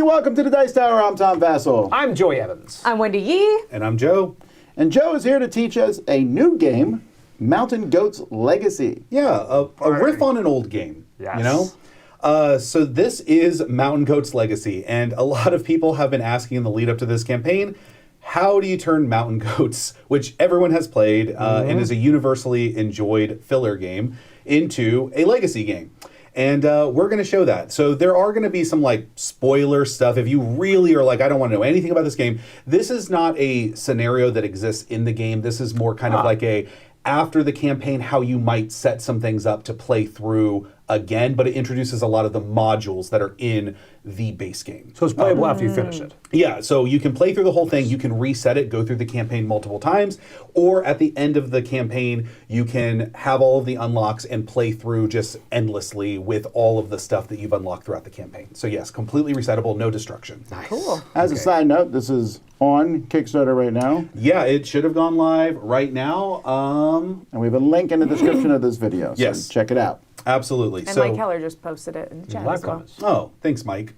Welcome to the Dice Tower. I'm Tom Vassell. I'm Joey Evans. I'm Wendy Yee. And I'm Joe. And Joe is here to teach us a new game, Mountain Goats Legacy. Yeah, a riff on an old game. Yes. You know? So this is Mountain Goats Legacy, and a lot of people have been asking in the lead up to this campaign, how do you turn Mountain Goats, which everyone has played and is a universally enjoyed filler game, into a legacy game? And we're going to show that. So there are going to be some like spoiler stuff. If you really are like, I don't want to know anything about this game, this is not a scenario that exists in the game. This is more kind of like a after the campaign, how you might set some things up to play through again, but it introduces a lot of the modules that are in the base game. So it's playable after you finish it. Yeah, so you can play through the whole thing, you can reset it, go through the campaign multiple times, or at the end of the campaign, you can have all of the unlocks and play through just endlessly with all of the stuff that you've unlocked throughout the campaign. So yes, completely resettable, no destruction. Nice. Cool. As a side note, this is on Kickstarter right now. Yeah, it should have gone live right now. And we have a link in the description of this video, so Yes. check it out. Absolutely. And so, Mike Keller just posted it in the chat Live as well. comments. Oh, thanks, Mike.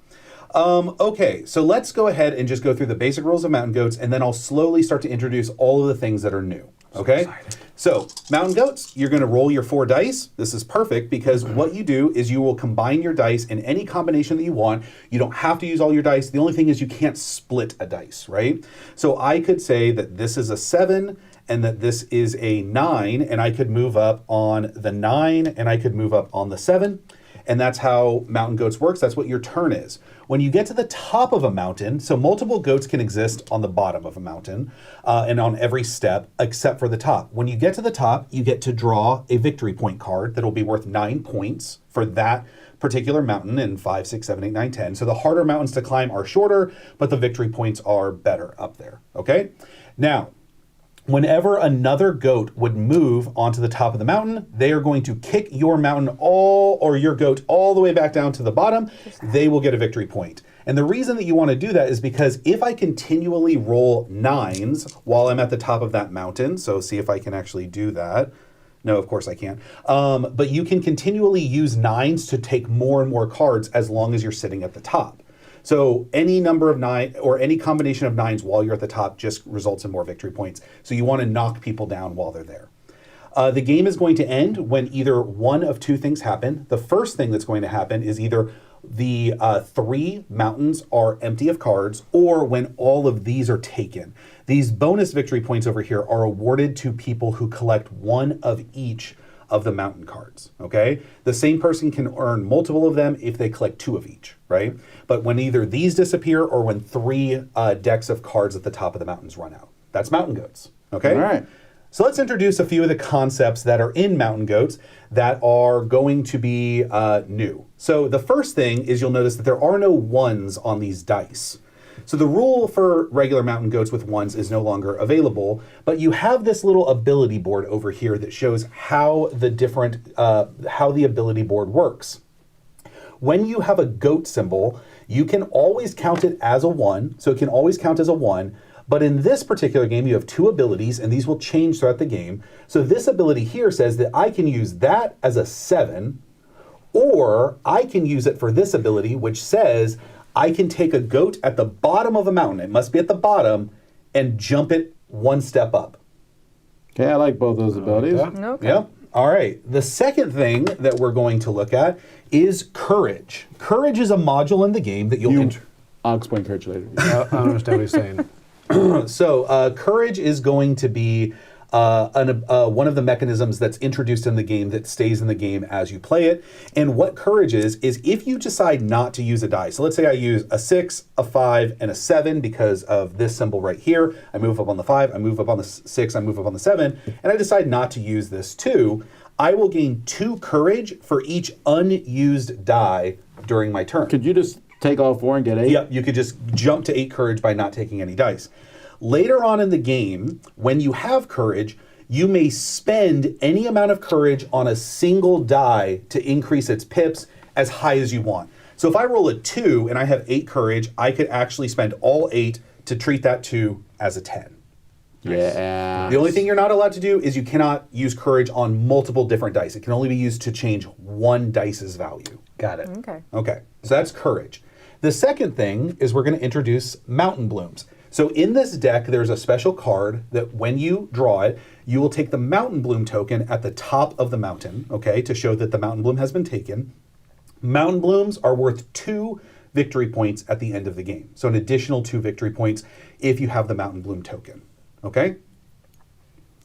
Okay, so let's go ahead and just go through the basic rules of Mountain Goats, and then I'll slowly start to introduce all of the things that are new. Okay? So, Mountain Goats, you're going to roll your 4 dice. This is perfect because what you do is you will combine your dice in any combination that you want. You don't have to use all your dice. The only thing is you can't split a dice, right? So I could say that this is a 7 and that this is a 9, and I could move up on the 9 and I could move up on the 7. And that's how Mountain Goats works. That's what your turn is. When you get to the top of a mountain, so multiple goats can exist on the bottom of a mountain and on every step except for the top. When you get to the top, you get to draw a victory point card that will be worth 9 points for that particular mountain in 5, 6, 7, 8, 9, 10. So the harder mountains to climb are shorter, but the victory points are better up there, okay? Now, whenever another goat would move onto the top of the mountain, they are going to kick your mountain or your goat all the way back down to the bottom. They will get a victory point. And the reason that you want to do that is because if I continually roll 9s while I'm at the top of that mountain, so see if I can actually do that. No, of course I can't. But you can continually use 9s to take more and more cards as long as you're sitting at the top. So any number of 9 or any combination of 9s while you're at the top just results in more victory points. So you want to knock people down while they're there. The game is going to end when either one of 2 things happen. The first thing that's going to happen is either the 3 mountains are empty of cards or when all of these are taken. These bonus victory points over here are awarded to people who collect 1 of each of the mountain cards, okay? The same person can earn multiple of them if they collect 2 of each, right? But when either these disappear or when 3 decks of cards at the top of the mountains run out. That's Mountain Goats, okay? All right. So let's introduce a few of the concepts that are in Mountain Goats that are going to be new. So the first thing is you'll notice that there are no 1s on these dice. So the rule for regular Mountain Goats with 1s is no longer available, but you have this little ability board over here that shows how the ability board works. When you have a goat symbol, you can always count it as a 1, so it can always count as a 1, but in this particular game you have 2 abilities, and these will change throughout the game. So this ability here says that I can use that as a 7, or I can use it for this ability, which says I can take a goat at the bottom of a mountain, it must be at the bottom, and jump it 1 step up. Okay, I like both those abilities. Okay. Yep. All right. The second thing that we're going to look at is courage. Courage is a module in the game that you'll enter. I'll explain courage later. I don't understand what he's saying. So courage is going to be one of the mechanisms that's introduced in the game that stays in the game as you play it. And what courage is if you decide not to use a die. So let's say I use a 6, a 5, and a 7 because of this symbol right here. I move up on the 5, I move up on the 6, I move up on the 7, and I decide not to use this 2. I will gain 2 courage for each unused die during my turn. Could you just take all 4 and get 8? Yep, you could just jump to 8 courage by not taking any dice. Later on in the game, when you have courage, you may spend any amount of courage on a single die to increase its pips as high as you want. So if I roll a 2 and I have 8 courage, I could actually spend all 8 to treat that 2 as a 10. Yeah. The only thing you're not allowed to do is you cannot use courage on multiple different dice. It can only be used to change one dice's value. Got it. Okay. Okay, so that's courage. The second thing is we're going to introduce mountain blooms. So in this deck, there's a special card that when you draw it, you will take the mountain bloom token at the top of the mountain, okay, to show that the mountain bloom has been taken. Mountain blooms are worth 2 victory points at the end of the game. So an additional 2 victory points if you have the mountain bloom token, okay?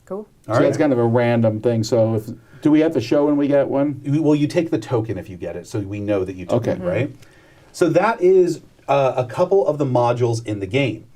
Cool. All So right. that's kind of a random thing. So do we have to show when we get one? Well, you take the token if you get it, so we know that you took Okay. it, right? So that is a couple of the modules in the game.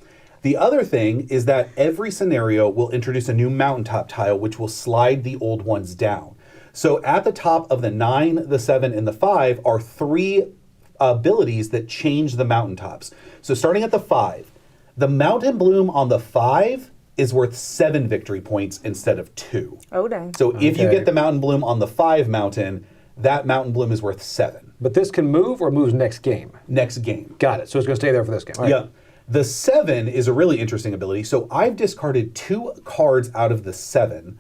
The other thing is that every scenario will introduce a new mountaintop tile, which will slide the old ones down. So at the top of the 9, the 7, and the 5 are 3 abilities that change the mountaintops. So starting at the 5, the mountain bloom on the 5 is worth 7 victory points instead of 2. Oh, dang. So if you Okay. get the mountain bloom on the 5 mountain, that mountain bloom is worth 7 But this can move or moves next game. next game. Got it. So it's going to stay there for this game. All right. Yeah. The 7 is a really interesting ability. So I've discarded 2 cards out of the 7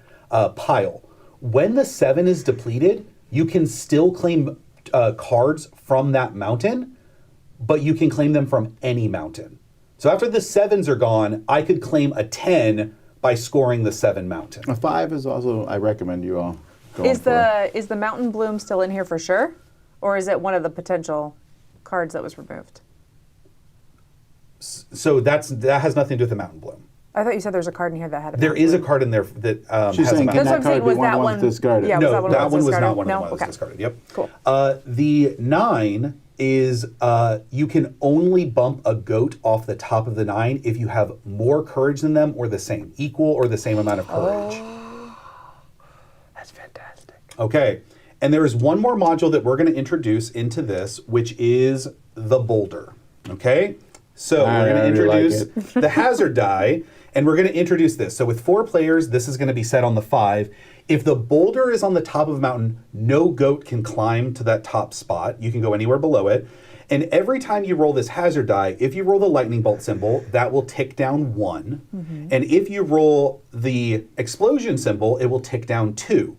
pile. When the 7 is depleted, you can still claim cards from that mountain, but you can claim them from any mountain. So after the 7s are gone, I could claim a 10 by scoring the 7 mountain. A 5 is also, I recommend you all go Is for. the mountain bloom still in here for sure, or is it one of the potential cards that was removed? So that has nothing to do with the mountain bloom. I thought you said there's a card in here that had a There mountain is a bloom. card in there that She's has a saying, mountain can That's what that I'm saying, card be was one that of the one- ones discarded? yeah, No, that one that one was discarded? not one of No? the ones Okay. discarded. Yep. Cool. The 9 is you can only bump a goat off the top of the 9 if you have more courage than them or the same, equal or the same amount of courage. That's fantastic. Okay. And there is one more module that we're going to introduce into this, which is the boulder. Okay? So I we're going to already like introduce the hazard die, and we're going to introduce this. So with 4 players, this is going to be set on the 5. If the boulder is on the top of a mountain, no goat can climb to that top spot. You can go anywhere below it. And every time you roll this hazard die, if you roll the lightning bolt symbol, that will tick down 1. And if you roll the explosion symbol, it will tick down 2.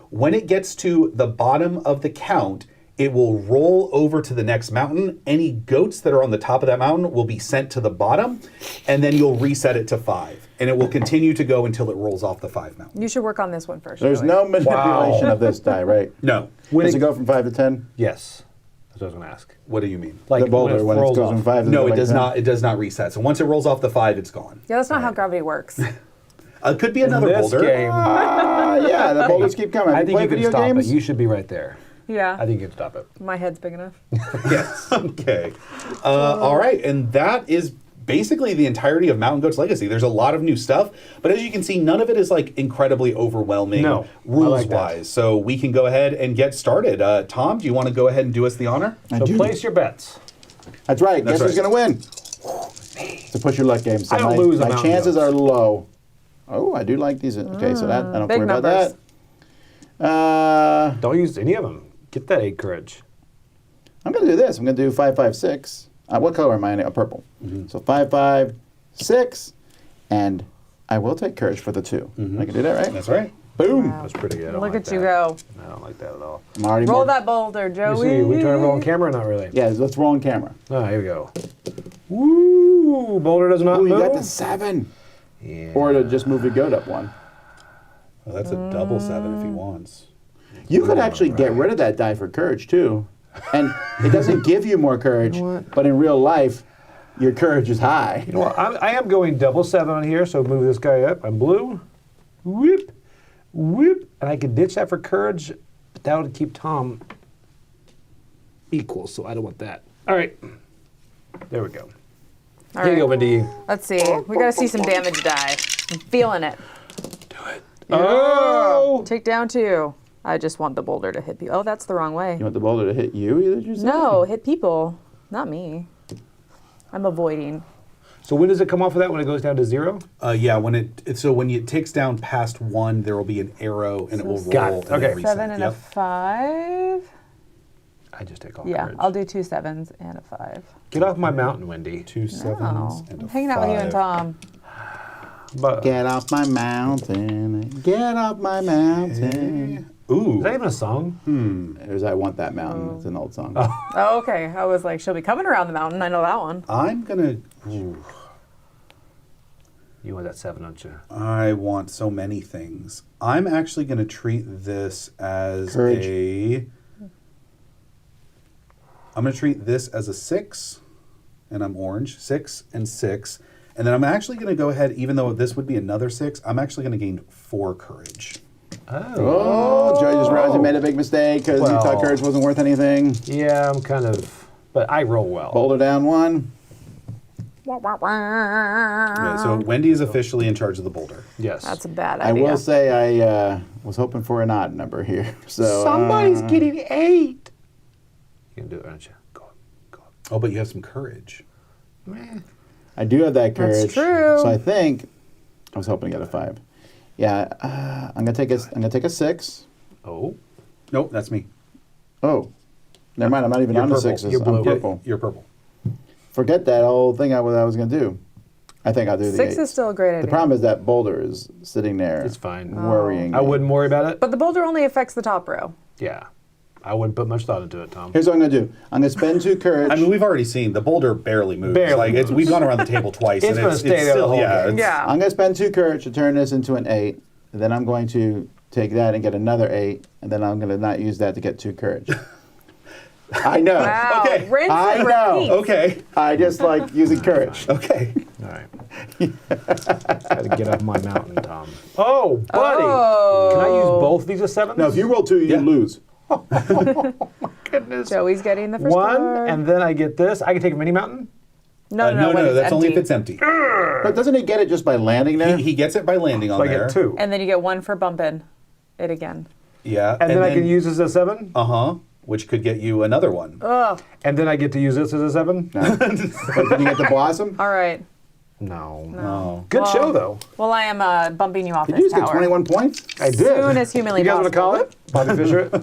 When it gets to the bottom of the count, it will roll over to the next mountain. Any goats that are on the top of that mountain will be sent to the bottom, and then you'll reset it to 5. And it will continue to go until it rolls off the 5 mountain. You should work on this one first. There's Joey. no manipulation of this die, right? No. Does it go from 5 to 10? Yes. That's what I was going to ask. What do you mean? Like The boulder, when it rolls goes off. from 5 to No, it like does 10? not. It does not reset. So once it rolls off the 5, it's gone. Yeah, that's not how gravity works. It could be another this boulder. game, Yeah, the boulders keep coming. I Have you think you played can video stop games? it. You should be right there. Yeah. I think you can stop it. My head's big enough. Yes. Okay. All right. And that is basically the entirety of Mountain Goat's Legacy. There's a lot of new stuff, but as you can see, none of it is like incredibly overwhelming No, I rules like that. wise. So we can go ahead and get started. Tom, do you want to go ahead and do us the honor? I So do. place your bets. That's right. That's Guess who's right. going to win? It's a push your luck game. So I don't my, lose a my mountain chances goat. are low. Oh, I do like these. Okay, so that I don't big worry about numbers. that. Don't use any of them. Get that 8 courage. I'm going to do this. I'm going to do 5, 5, 6. What color am I in? Purple. So 5, 5, 6, and I will take courage for the 2. I can do that, right? That's right. Boom. Wow. That's pretty good. I don't Look like at you that. go. I don't like that at all. I'm already Roll more- that boulder, Let Joey. me see. We trying to roll on camera or not really? Yeah, let's roll on camera. Oh, here we go. Woo! Boulder does not Oh, you move. got the 7. Yeah. Or to just move the goat up 1. Well, that's a double 7 if he wants. You could actually get rid of that die for courage, too. And it doesn't give you more courage, but in real life, your courage is high. You know what? I am going double 7 on here, so move this guy up. I'm blue. Whoop, whoop. And I could ditch that for courage, but that would keep Tom equal, so I don't want that. All right. There we go. All Here you go, right. Wendy. Let's see. We got to see some damage die. I'm feeling it. Do it. Oh! Take down 2. I just want the boulder to hit people. Oh, that's the wrong way. You want the boulder to hit you? Did you say? No, hit people, not me. I'm avoiding. So when does it come off of that? When it goes down to 0? Yeah, when it ticks down past 1, there will be an arrow and it will roll. Got it. and then Okay. reset. 7 and a 5. I just take all Yeah, courage. I'll do 2 7s and a 5. Get off my mountain, Wendy. 2 sevens Oh, and I'm a hanging out with you and 5. Tom. But, Get off my mountain. Get off my mountain. Ooh. is that even a song? There's I Want That Mountain. It's an old song. Oh, okay. I was like, she'll be coming around the mountain. I know that one. I'm gonna. Ooh, You want that 7, don't you? I want so many things. I'm actually gonna treat this as Courage. I'm gonna treat this as a 6, and I'm orange. 6 and 6, and then I'm actually gonna go ahead. Even though this would be another 6, I'm actually gonna gain 4 courage. Oh, Joey just realized he made a big mistake because he Well. thought courage wasn't worth anything. Yeah, I'm kind of, but I roll well. Boulder down 1. Yeah, so Wendy is officially in charge of the boulder. Yes. That's a bad I idea. will say I was hoping for an odd number here. So Somebody's getting 8. You can do it, aren't you? Go on. Go Oh, but you have some courage. on. I do have that courage. That's true. So I think I was hoping to get a 5. Yeah, I'm gonna take a 6. Oh. Nope, that's me. Oh, never mind. I'm not even You're on the purple. 6s. You're blue. I'm purple. You're purple. Forget that whole thing I was gonna do. I think I'll do the 6 8. is still a great idea. The problem is that boulder is sitting there. It's fine. Worrying. I me. wouldn't worry about it. But the boulder only affects the top row. Yeah. I wouldn't put much thought into it, Tom. Here's what I'm gonna do. I'm gonna spend 2 courage. I mean, we've already seen the boulder barely moves. Barely Like moves. we've gone around the table twice, It's and gonna stay there the still whole yeah. game. it's- Yeah. I'm gonna spend 2 courage to turn this into an 8. And then I'm going to take that and get another 8, and then I'm gonna not use that to get 2 courage. I know. Wow. Okay. Rinse I and know. repeat. Okay. I just like using courage. Okay. All right. Gotta get off my mountain, Tom. Oh, buddy. Oh. Can I use both of these as 7s? Now, if you roll 2, you Yeah. lose. Goodness. Joey's getting the first 1, card. and then I get this. I can take a mini mountain? no, No, when it's that's only if empty. it's empty. But doesn't he get it just by landing there? He gets it by landing on So I there. get 2. And then you get 1 for bumping it again. Yeah. And then I can use this as a 7? Which could get you another one. Ugh. And then I get to use this as a 7? But did you get the blossom? All right. No. Oh. Good show, though. Well, I am bumping you off Did you this just get tower. 21 points? I did. Soon as humanly You guys want to call it? Bobby Fisher it?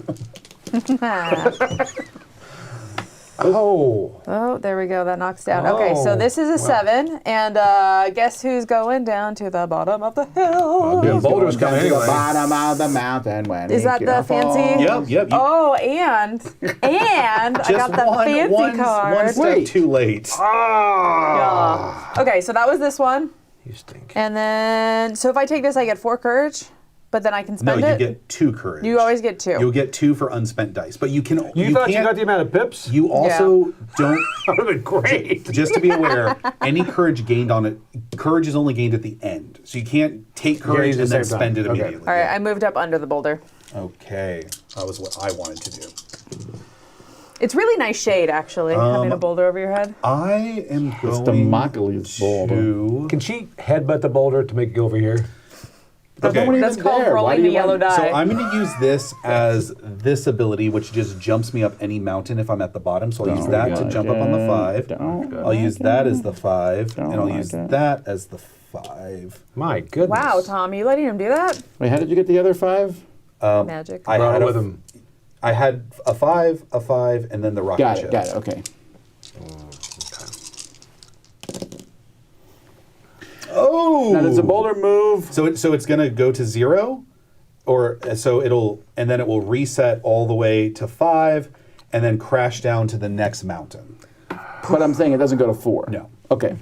Oh. Oh, there we go. That knocks down. Okay, so Oh, this is a 7, and guess who's going down to the bottom of the hill? Yeah, Boulder's He's going coming down to anyway. the bottom of the mountain when Is he that the can fall. fancy- Yep. You, Oh, and I got the fancy card. One step Wait. too late. Ah. Yeah. Okay, so that was this one, You stink. and then so if I take this, I get 4 courage, but then I can No, spend you it. get 2 courage. You always get 2. You'll get 2 for unspent dice, but you can. You thought you can't- got the amount of pips? You also don't. That would have been great. Just to be aware, any courage gained on it, courage is only gained at the end. So you can't take courage use it and then at the same spend time. it Okay. immediately. All right, I moved up under the boulder. Okay. That was what I wanted to do. It's really nice shade, actually, having a boulder over your head. I am It's going Democles boulder. to. Can she headbutt the boulder to make it go over here? There's Okay. no one That's even called there. Why rolling do the you yellow want- die. So I'm going to use this as this ability, which just jumps me up any mountain if I'm at the bottom. So I'll use Don't that to like jump up on the it. 5. Don't I'll use that as the 5, Don't and I'll like use it. that as the 5. My goodness. Wow, Tom, you letting him do that? Wait, how did you get the other 5? Magic. I Roll had with him. I had a 5, and then the rocket Got ship. it, got it, okay. Oh! Now, does the boulder move? So it's going to go to 0, or so and then it will reset all the way to 5, and then crash down to the next mountain. But I'm saying it doesn't go to 4. No. Okay.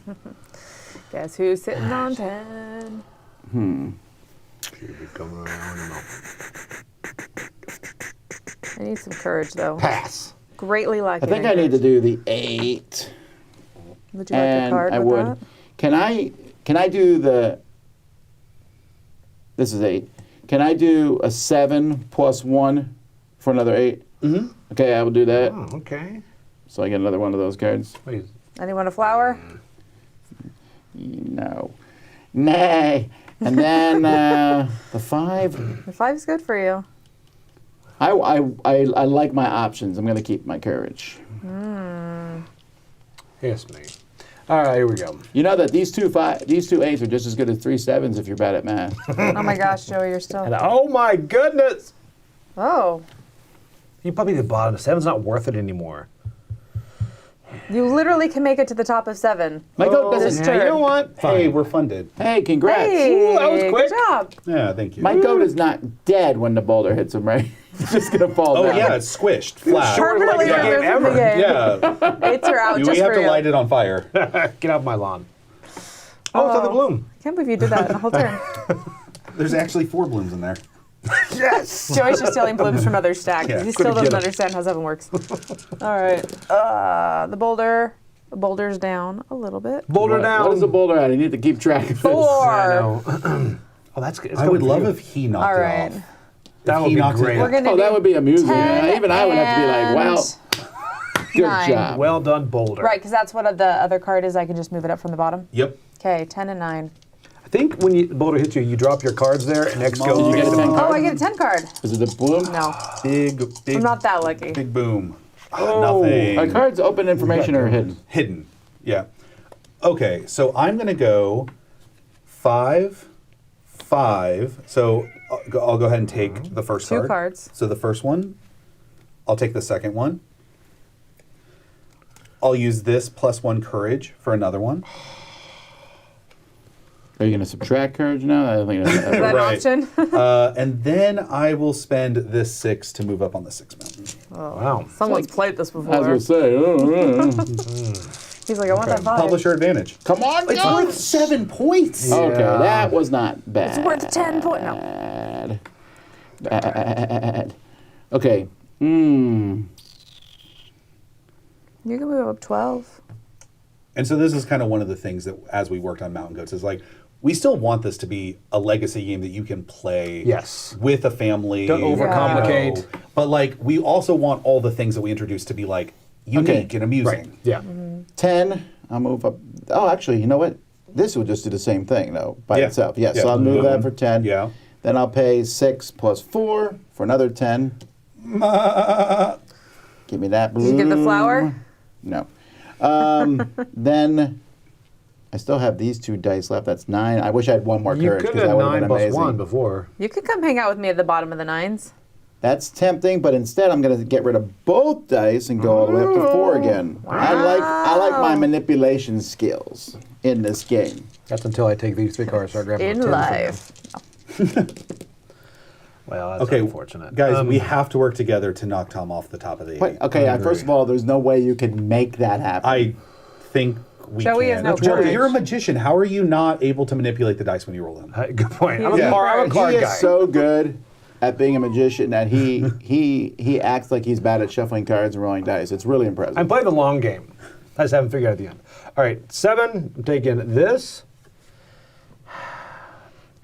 Guess who's sitting on 10? She'll be coming around the mountain. I need some courage, though. Pass. Greatly I lacking. think in I need to courage. do the 8. Would you like a And card I with would. that? Can I do the This is 8. Can I do a 7 plus 1 for another 8? Mm-hmm. Okay, I will do that. Oh, okay. So I get another one of those cards. Wait. Anyone a flower? No. Nay. And then the 5. The 5's good for you. I like my options. I'm going to keep my courage. Yes, me. All right, here we go. You know that these two 8s are just as good as 3 7s if you're bad at math. Oh my gosh, Joey, you're still. And oh my goodness! Oh. You probably the bottom. 7's not worth it anymore. You literally can make it to the top of 7. My goat doesn't. Yeah, you know what? Hey, Fine. we're funded. Hey, congrats. Hey, that was quick. Good job. Yeah, thank you. My goat is not dead when the boulder hits him, right? It's just going to fall Oh down. yeah, it's squished, flat. Sure. Permanently like the removed game from the ever. game. Yeah, 8s are out we just have for to you. light it on fire. Get off my lawn. Oh, it's on the bloom. I can't believe you did that in the whole turn. There's actually 4 blooms in there. Yes! Joey's just stealing blooms from other stacks. Yeah, He still couldn't doesn't get 'em. understand how 7 works. All right. The boulder's down a little bit. Boulder What- down. What is the boulder at? I need to keep track of this. 4. I know. Oh, that's good. It's I coming would for love you. if he knocked All it right. off. That If would he be knocks it great. We're going to Oh, that would be amusing. 10 Even I would have to be like, wow, good 9. job. Well done, Boulder. Right, because that's what the other card is. I can just move it up from the bottom. Yep. Okay, 10 and 9. I think when the Boulder hits you, you drop your cards there, and next Did goes. you get a 10 Oh, card? I get a 10 card. Is it a bloom? No, Big. I'm not that lucky. Big boom. Oh. Nothing. Are cards open information or hidden? Hidden. Yeah. Okay, so I'm gonna go 5, 5. So I'll go ahead and take the first 2 card. cards. So the first one, I'll take the second one. I'll use this +1 courage for another one. Are you going to subtract courage now? I don't think that's Is that Right. an option? And then I will spend this 6 to move up on the 6 mountain. Wow. Someone's played this I was before. going to say. He's like, I want that 5. Publisher advantage. Come on, It's go! worth 7 points. Yeah. Okay, that was not bad. It's worth 10 points. No. Bad. Okay. You can move up 12. And so this is kind of one of the things that, as we worked on Mountain Goats, is like, we still want this to be a legacy game that you can play Yes. with a family. Don't overcomplicate. you know. But like, we also want all the things that we introduce to be like unique Okay. and amusing. Right. Yeah. 10. I'll move up. Oh, actually, you know what? This will just do the same thing, though, by Yeah. itself. Yeah, Yeah. so I'll move that for 10. Yeah. Then I'll pay 6 plus 4 for another 10. Give me that blue. Did you get the flower? No. Then I still have these 2 dice left. That's 9. I wish I had one more You courage could because have that would have 9 been plus amazing. 1 before. You could come hang out with me at the bottom of the 9s. That's tempting, but instead I'm going to get rid of both dice and go all the way up to 4 again. I like my manipulation skills in this game. That's until I take these 3 cards, start grabbing In the 10 life. Well, that's Okay, unfortunate. guys, we have to work together to knock Tom off the top of the 8. Wait, okay, first of all, there's no way you can make that happen. I think we Joey can. has no Joey, courage. you're a magician. How are you not able to manipulate the dice when you roll them? Good point. I'm, Yeah. I'm a card he guy. is so good at being a magician that he acts like he's bad at shuffling cards and rolling dice. It's really impressive. I'm playing the long game. I just haven't figured out at the end. All right, 7. I'm taking this.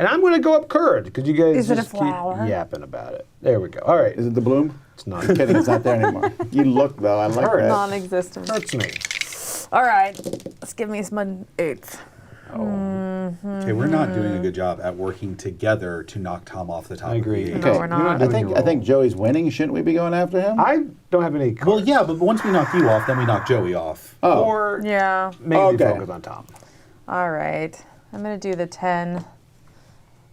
And I'm going to go up courage because you guys Is it a just keep flower? yapping about it. There we go. All right. Is it the bloom? It's not. I'm kidding, it's not there anymore. You look though, I like Hurt. that. Non-existent. Hurts me. All right, let's give me some 8s. Okay, we're not doing a good job at working together to knock Tom off the top I agree. of the 8. No, we're not. You're I doing think your I think role. Joey's winning. Shouldn't we be going after him? I don't have any cards. Well, yeah, but once we knock you off, then we knock Joey off. Oh. Or Yeah. mainly Okay. focus on Tom. All right. I'm going to do the 10.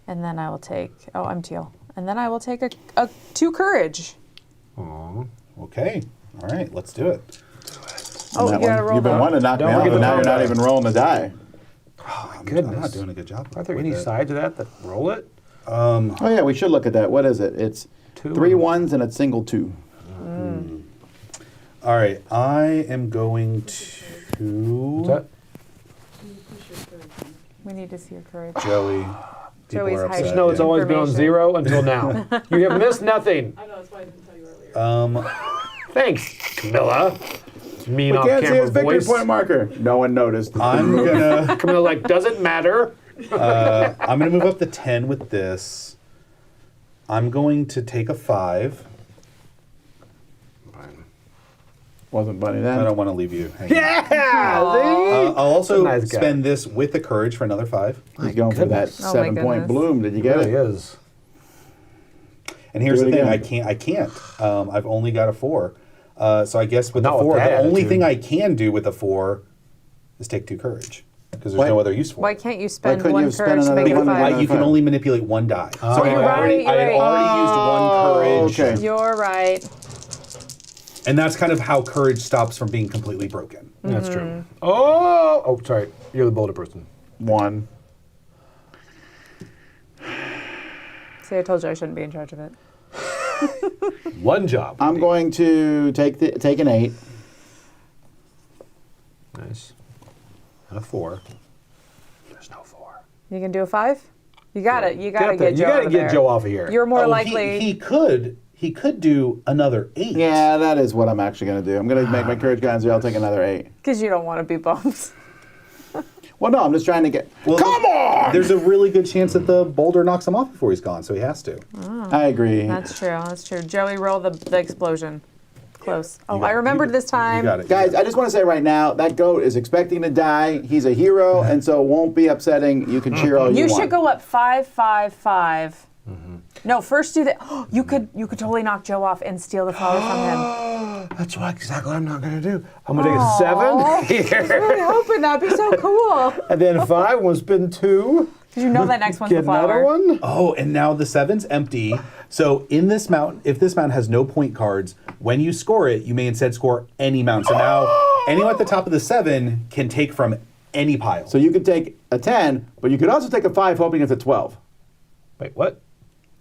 And then I will take, I'm teal. And then I will take a 2 courage. Aww. Okay, all right, let's do it. Oh, That you got to one. roll You've been that. wanting to knock me Don't off, forget and to now roll you're not that. even rolling the die. I'm Goodness. not doing a good job. Are there with any it. sides of that roll it? Oh yeah, we should look at that. What is it? It's 2 3 1s and a single 2. All right, I am going What's to that? We need to see your courage. Joey. People Joey's are hiding. upset. No, it's Yeah. always been on Information. 0 until now. You have missed nothing. I know, that's why I didn't tell you earlier. Thanks, Camilla. Mean We off can't see camera his victory voice. point marker. No one noticed. I'm gonna Camilla, like, doesn't matter. I'm going to move up the 10 with this. I'm going to take a 5. Fine. Wasn't funny I then. don't want to leave you hanging. Yeah! I'll also Nice guy. spend this with the courage for another 5. He's going for that goodness. Oh my 7-point goodness. bloom. Did you It get really it? is. And here's Do the it thing, again. I can't. I've only got a 4. So I guess with Not the with 4, the that only attitude. thing I can do with a 4 is take 2 courage. Because there's Why- no other use for Why it. can't you spend couldn't one you spend courage to another make it a one and five? another You can 5? only manipulate 1 die. So I You're had already, right, I had you're already used 1 courage. Okay. You're right. And that's kind of how courage stops from being completely broken. That's true. Oh, sorry. You're the boulder person. 1. See, I told you I shouldn't be in charge of it. One job. I'm going to take an 8. Nice. And a 4. There's no 4. You can do a 5? You got it. You got to there. get You Joe gotta out of get there. Joe off of here. You're more Oh, likely. He could do another 8. Yeah, that is what I'm actually going to do. I'm going to make my courage guys. I'll take another 8. Because you don't want to be bumped. Well, no, I'm just trying to get. Well, Come on! There's a really good chance that the boulder knocks him off before he's gone, so he has to. I agree. That's true. That's true. Joey, roll the explosion. Close. Oh, got I it. remembered You- this time. You got it. Guys, I just want to say right now, that goat is expecting to die. He's a hero, and so it won't be upsetting. You can cheer all you You want. should go up 5, 5, 5. No, first do that. You could totally knock Joe off and steal the flower from him. That's exactly what I'm not going to do. I'm going to take a 7 I was really here. hoping that'd be so cool. And then 5. We'll spin 2. Because you know that next one's Get the flower. another one. Oh, and now the 7's empty. So in this mountain, if this mountain has no point cards, when you score it, you may instead score any mountain. So now anyone at the top of the 7 can take from any pile. So you could take a 10, but you could also take a 5 hoping it's a 12. Wait, what?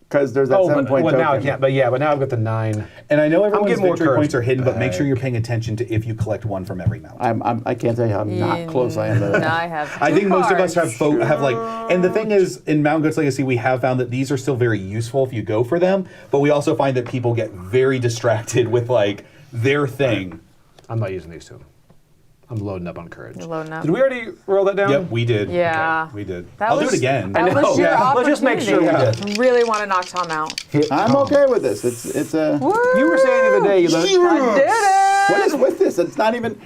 Because there's that 7-point well, token. now I can't. But now I've got the 9. And I know everyone's getting more victory courage points are hidden, but make sure back. you're paying attention to if you collect 1 from every mountain. I can't tell you how not close I am to that. No, I have. I two think most of us cards. have like, and the thing is, in Mountain Goats Legacy, we have found that these are still very useful if you go for them, but we also find that people get very distracted with like their thing. I'm not using these 2. I'm loading up on courage. You're loading up. Did we already roll that down? Yep, we did. Yeah. We did. That I'll do was- it again. That I know. was your Yeah. opportunity. Let's just make sure we did. Really want to knock Tom out. I'm okay with this. It's a. You were saying the other day, I did it. What is with this? It's not even.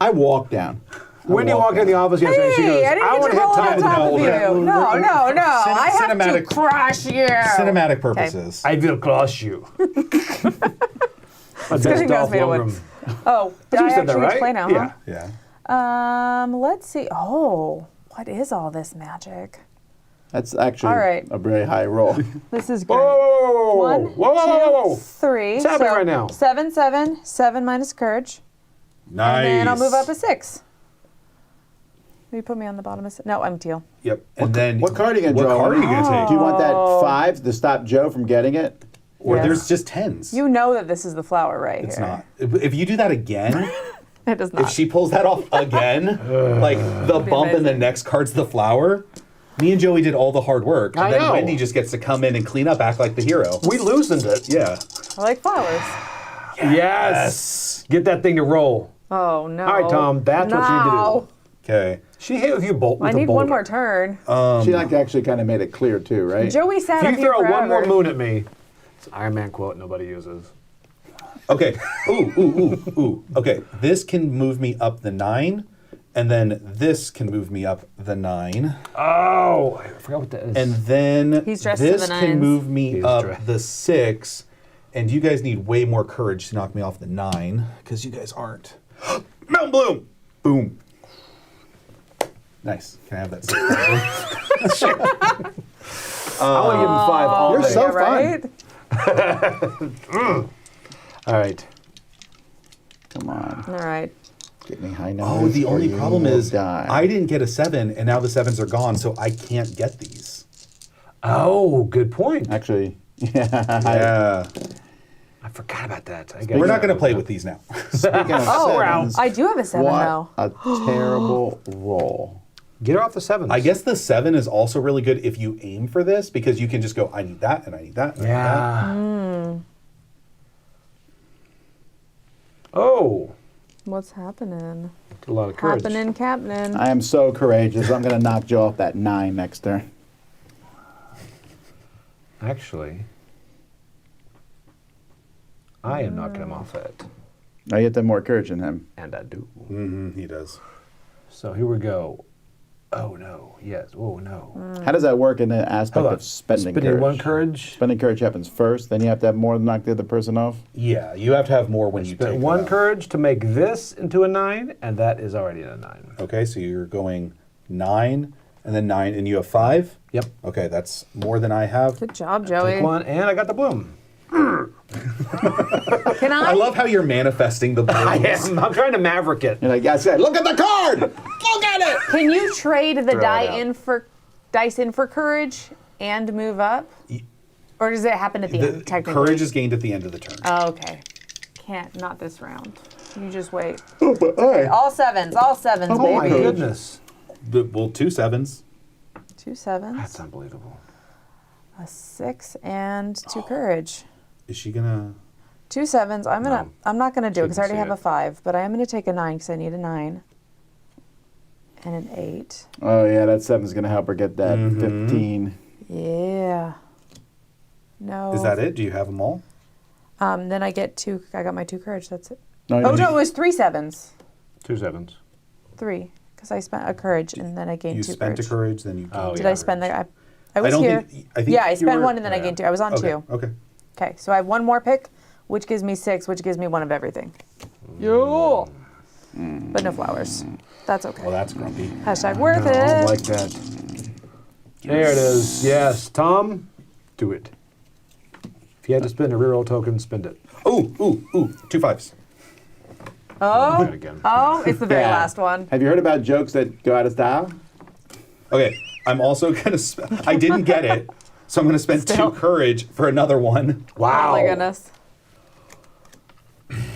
I walk down. Wendy walked in the office yesterday. She goes, Hey, I didn't want get to to roll hit on Tom. top of you. No. I have to cinematic- crush you. Cinematic purposes. I will crush you. Good thing that was made of wood. Oh, did You I said that, actually right? play now? Yeah. Yeah. Let's see. Oh, what is all this magic? That's actually All right. a very high roll. This is great. Whoa! One, Whoa! 2, 3. What's happening right now? 7, 7, 7 minus courage. Nice. And then I'll move up a 6. Will you put me on the bottom of 6? No, I'm teal. Yep. And then What card are you going to What draw? card are you going to take? Do you want that 5 to stop Joe from getting it? Or Yes. there's just 10s. You know that this is the flower right It's here. not. If you do that again, It does not. if she pulls that off again, like the be bump and the amazing. next card's the flower. Me and Joey did all the hard work, and I then know. Wendy just gets to come in and clean up, act like the hero. We loosened it. Yeah. I like flowers. Yes. Get that thing to roll. Oh, no. All right, Tom, that's what you need to No. do. Okay. She hit with you bolt. I with a need one boulder. more turn. She like actually kind of made it clear too, right? Joey sat up If you here throw one more forever. moon at me, it's an Iron Man quote nobody uses. Okay. Ooh. Okay. This can move me up the 9, and then this can move me up the 9, Oh, I forgot what that is. and then He's dressed in this the can 9s. move me He's up dressed. the 6. And you guys need way more courage to knock me off the 9, because you guys aren't. Mountain Bloom! Boom. Nice. Can I have that 6? I want to give him 5 all You're day. so Yeah, fun. right? All right. Come on, All right. get me high numbers. Oh, the or only you problem will is die. I didn't get a 7, and now the 7s are gone, so I can't get these. Oh, good point. actually. Yeah. I forgot about that. We're not going to play with these now. Speaking of Oh, sevens, I do have a 7 what though. a terrible roll. Get her off the 7s. I guess the 7 is also really good if you aim for this, because you can just go, I need that, and I need that, and I need that. Yeah. Oh. What's happening? A lot of courage. Happening. I am so courageous. I'm going to knock Joe off that 9 next turn. Actually, I am knocking him off it. I get to have more courage than him. And I do. He does. So here we go. Oh no. Yes. Oh no. How does that work in the aspect Hold on. of spending Spending courage? one courage. Spending courage happens first, then you have to have more to knock the other person off? Yeah, you have to have more when you take Spend one them. courage to make this into a 9, and that is already a 9. Okay, so you're going 9 and then 9, and you have 5? Yep. Okay, that's more than I have. Good job, Joey. Take one, and I got the bloom. Can I? I love how you're manifesting the blooms. I'm trying to maverick it. You're like, I said, look at the card! Look at it! Can you trade the Throw it dice in for courage and move up? Or does it happen at the end, technically? Courage is gained at the end of the turn. Oh, okay. Not this round. You just wait. Oh, but all right. All sevens, Oh my baby. goodness. Well, 2 7s. 2 sevens, That's unbelievable. a 6, and 2 courage. Is she gonna? 2 sevens. I'm not gonna do it because I already see have it. a 5, but I am gonna take a 9 because I need a 9. And an 8. Oh, yeah, that 7's going to help her get that 15. Yeah. No. Is that it? Do you have them all? Then I get 2. I got my 2 courage. That's it. No, Oh you- no, it was 3 sevens. 2 sevens. 3, because I spent a courage and then I gained You 2 spent courage. a courage, then you. Oh, gained Did yeah. I spend the? I I was don't here. think. I think Yeah, I you spent were- 1 and then I gained 2. I was on Okay. 2. Okay. Okay, so I have 1 more pick, which gives me 6, which gives me 1 of everything. Yo. But no flowers. That's okay. Well, that's grumpy. Hashtag worth I it. like that. There it is. Yes. Tom, do it. If you had to spend a reroll token, spend it. Ooh, 2 5s. Do Oh, it again. oh, it's the very Yeah. last one. Have you heard about jokes that go out of style? Okay, I'm also gonna. I didn't get it, so I'm gonna spend Still. 2 courage for another one. Wow. Oh my goodness.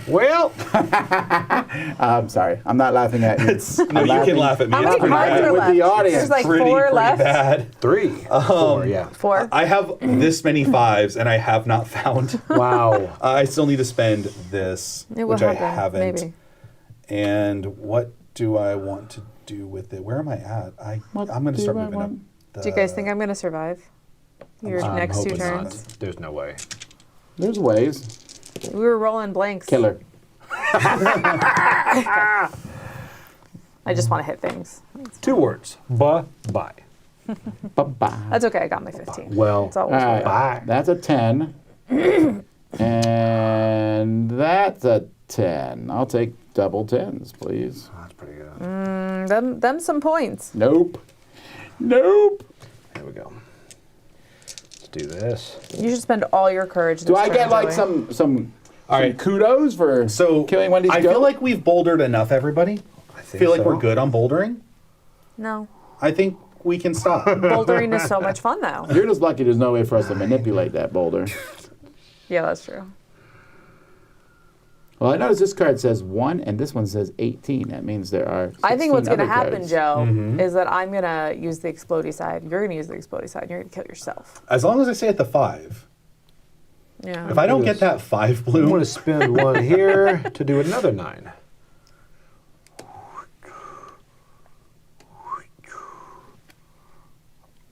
Well, I'm sorry. I'm not laughing at you. No, you can laugh at me. How It's many pretty cards bad. are With left? the audience. There's like Pretty 4 left. bad. 3. 4, yeah. 4. I have this many 5s, and I have not found. Wow. I still need to spend this, It will which I happen, haven't. maybe. And what do I want to do with it? Where am I at? I'm going to start moving up. Do you guys think I'm gonna survive your I'm next 2 hoping turns? not. There's no way. There's ways. We were rolling blanks. Killer. I just want to hit things. 2 words. Bye-bye. Bye-bye. That's okay. I got my 15. Well, It's all All right. bye. That's a 10. And that's a 10. I'll take double 10s, please. That's pretty good. Them some points. Nope. Nope. Here we go. Let's do this. You should spend all your courage. Do this I turn, get like Joey. some All right. kudos for So killing Wendy's I goat? feel like we've bouldered enough, everybody. I feel like so. we're good on bouldering. No. I think we can stop. Bouldering is so much fun though. You're just lucky there's no way for us to manipulate that boulder. Yeah, that's true. Well, I notice this card says 1 and this one says 18. That means there are 16 I think what's going to other happen, cards. Joe, is that I'm going to use the explodey side. You're going to use the explodey side. And you're going to kill yourself. As long as I stay at the 5. Yeah. If I don't get that 5 I'm going bloom, to spend 1 here to do another 9.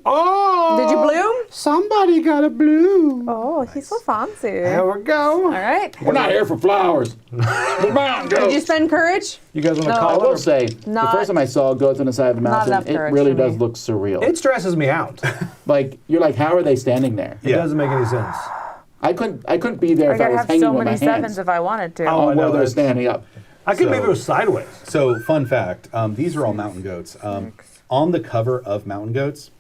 Oh! Did you bloom? Somebody got a blue. Oh, he's so fancy. There we go. All right. We're not here for flowers. We're bound Did you goats. spend courage? You guys want to No. I call will it? say, the Not- first time I saw goats on the side of the Not enough mountain, it courage really for does me. look surreal. It stresses me out. Like, you're like, how are they standing there? It Yeah. doesn't make any sense. I couldn't be there I if I gotta was have hanging so with many my sevens hands if I wanted to. Oh, I on know, where they're that's- standing up. I could So- maybe go sideways. so fun fact, these are all mountain goats. On the cover of Mountain Goats,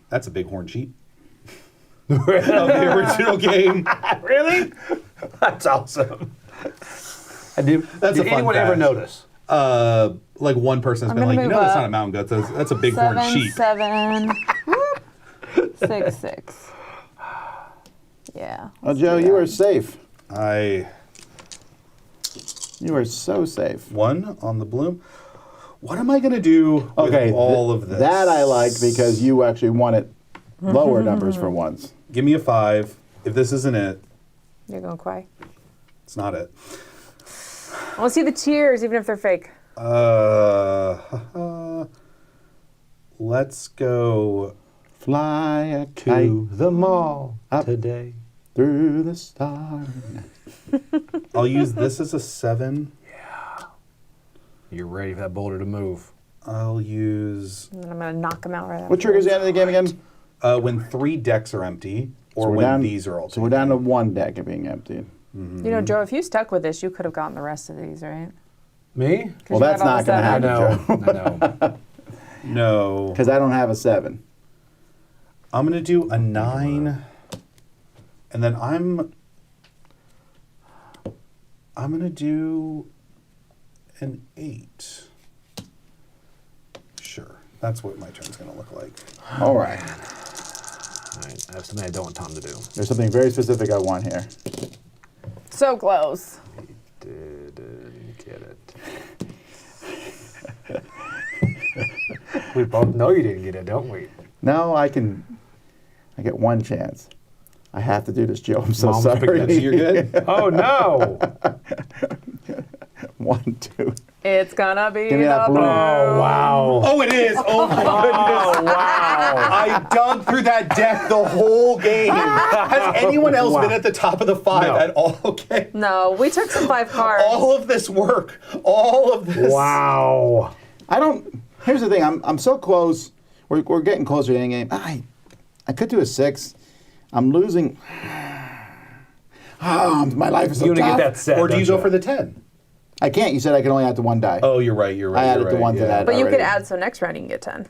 that's a bighorn sheep. Of the original game. Really? That's awesome. Did That's a fun anyone ever fact. notice? Like one person has I'm been gonna like, you move know, that's up. not a mountain goat. That's a bighorn 7, sheep. 7, 6, 6. Yeah. Well, Joe, you are safe. You are so safe. 1 on the bloom. What am I going to do with all of this? That I like because you actually wanted lower numbers for once. Give me a 5. If this isn't it, You're going to cry. it's not it. I want to see the tears, even if they're fake. Let's go Fly a kite To the mall Up. today. through the stars. I'll use this as a 7. You're ready for that boulder to move. I'll use And then I'm going to knock him out right What triggers the end of the game again? when 3 decks are empty, or So we're when down- these are all So we're down to 1 deck of being emptied. You know, Joe, if you stuck with this, you could have gotten the rest of these, right? Me? 'Cause Well, you that's had all not the going to I seven. happen, know. Joe. I know. No. Because I don't have a 7. I'm going to do a 9, and then I'm going to do an 8. Sure. That's what my turn's going to look like. All right. All right, I have something I don't want Tom to do. There's something very specific I want here. So close. Didn't get it. We both know you didn't get it, don't we? No, I get 1 chance. I have to do this, Joe. I'm so Mom's sorry. picking it. You're good? Oh, no. 1, 2. It's going to be Give me that the blue. blue. Oh, wow. Oh, it is. Oh, my goodness. Oh, wow. I dug through that deck the whole game. Has anyone else Wow. been at the top of the 5 No. at all? Okay. No, we took some 5 cards. All of this work. All of this. Wow. Here's the thing. I'm so close. We're getting closer to the end game. I could do a 6. I'm losing. Oh, my life is so You want to tough. get that set, Or do you don't go for the 10? I can't. You said I can only add to 1 die. Oh, you're right. You're right. I added you're the right, ones that yeah. had- But you could already. add, so next round you can get 10.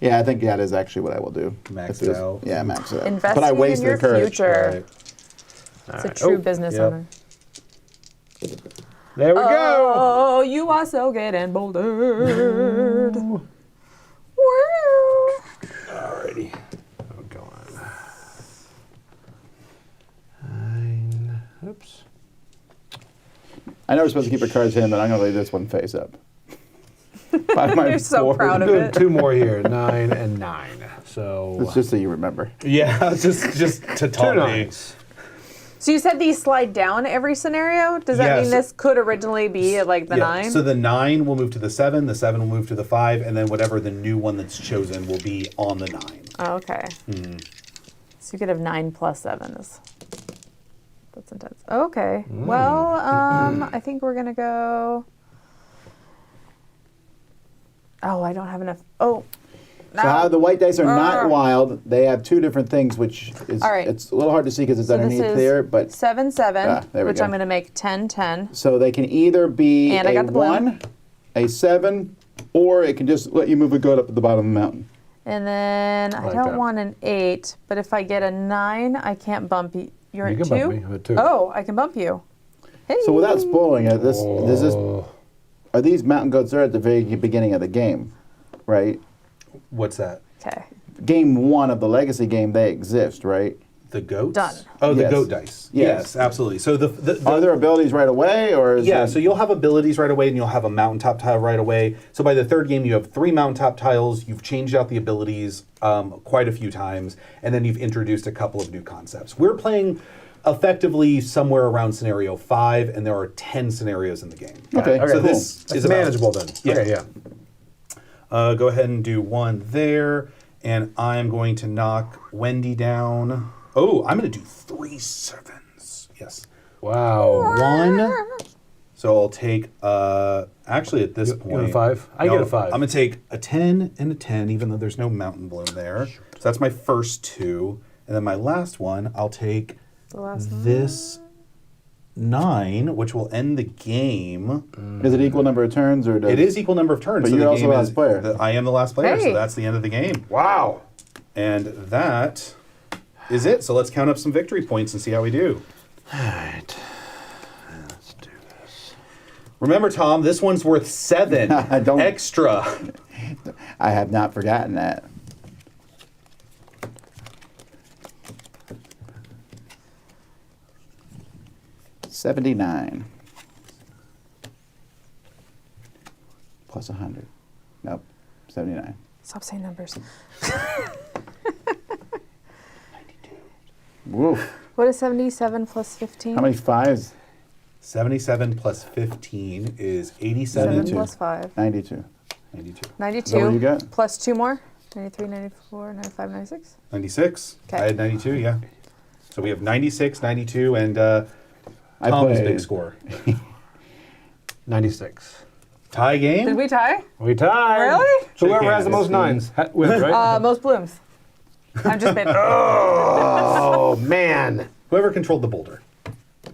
Yeah, I think that is actually what I will do. Max If it it's- out. Yeah, max it out. Investing But I in wasted your the courage. future. Right. It's a true business Yep. owner. There we go. Oh, you are so getting bouldered. Woo. Alrighty. Oh, go on. 9. Oops. I know we're supposed to keep our cards hidden, but I'm going to lay this one face up. By my You're so board. proud of Doing it. 2 more here. 9 and 9. So It's just so you remember. Yeah, just to 2 taunt me. 9s. So you said these slide down every scenario? Does that mean Yes. this could originally be at like the 9? So the 9 will move to the 7 will move to the 5, and then whatever the new one that's chosen will be on the 9. Oh, okay. So you could have 9 plus 7 is. That's intense. Okay. Well, I think we're gonna go. Oh, I don't have enough. Oh. So how the white dice are not Ah. wild. They have 2 different things, which is All right. it's a little hard to see because it's So this underneath is there. But 7 7, there we which go. I'm gonna make 10 10. so they can either be And I a got the blue. 1, a 7, or it can just let you move a goat up at the bottom of the mountain. And then I like don't that. want an 8, but if I get a 9, I can't bump you. You're You at can 2? bump me. I'm at 2. Oh, I can bump you. Hey. So without spoiling it, does this Oh. are these mountain goats there at the very beginning of the game, right? What's that? Okay. Game 1 of the legacy game, they exist, right? The goats? Done. Oh, the Yes. goat dice. Yes. Yes, absolutely. So the Are there abilities right away, or is yeah, it- so you'll have abilities right away, and you'll have a mountaintop tile right away. So by the 3rd game, you have 3 mountaintop tiles. You've changed out the abilities quite a few times, and then you've introduced a couple of new concepts. We're playing effectively somewhere around scenario 5, and there are 10 scenarios in the game. Okay, Okay, so cool. this It's is about- manageable then. Yeah. Okay, yeah. Go ahead and do 1 there, and I'm going to knock Wendy down. Oh, I'm going to do 3 7s. Yes. Wow. 1. So I'll take, actually at this You point. want a 5? I get a 5. I'm going to take a 10 and a 10, even though there's no mountain bloom there. So that's my first 2. And then my last one, I'll take The last one. this 9, which will end the game. is it equal number of turns, or does It is equal number of turns. But so you're the also game the last is- player. I am the last player, Hey. so that's the end of the game. Wow. And that is it. So let's count up some victory points and see how we do. All right. Let's do this. Remember, Tom, this one's worth 7 Don't- extra. I have not forgotten that. $79 plus 100. Nope, 79. Stop saying numbers. Woof. What is 77 plus 15? How many 5s? 77 plus 15 is 87. 7 92. plus 5. 92. 92. 92. what you got? Plus 2 more. 93, 94, 95, 96. 96. Okay. I had 92, yeah. So we have 96, 92, and I Tom's played- big score. 96. Tie game? Did we tie? We tied. Really? So whoever Shake has the hands. most nines wins, right? Most blooms. I'm just kidding. Oh, man. Whoever controlled the boulder.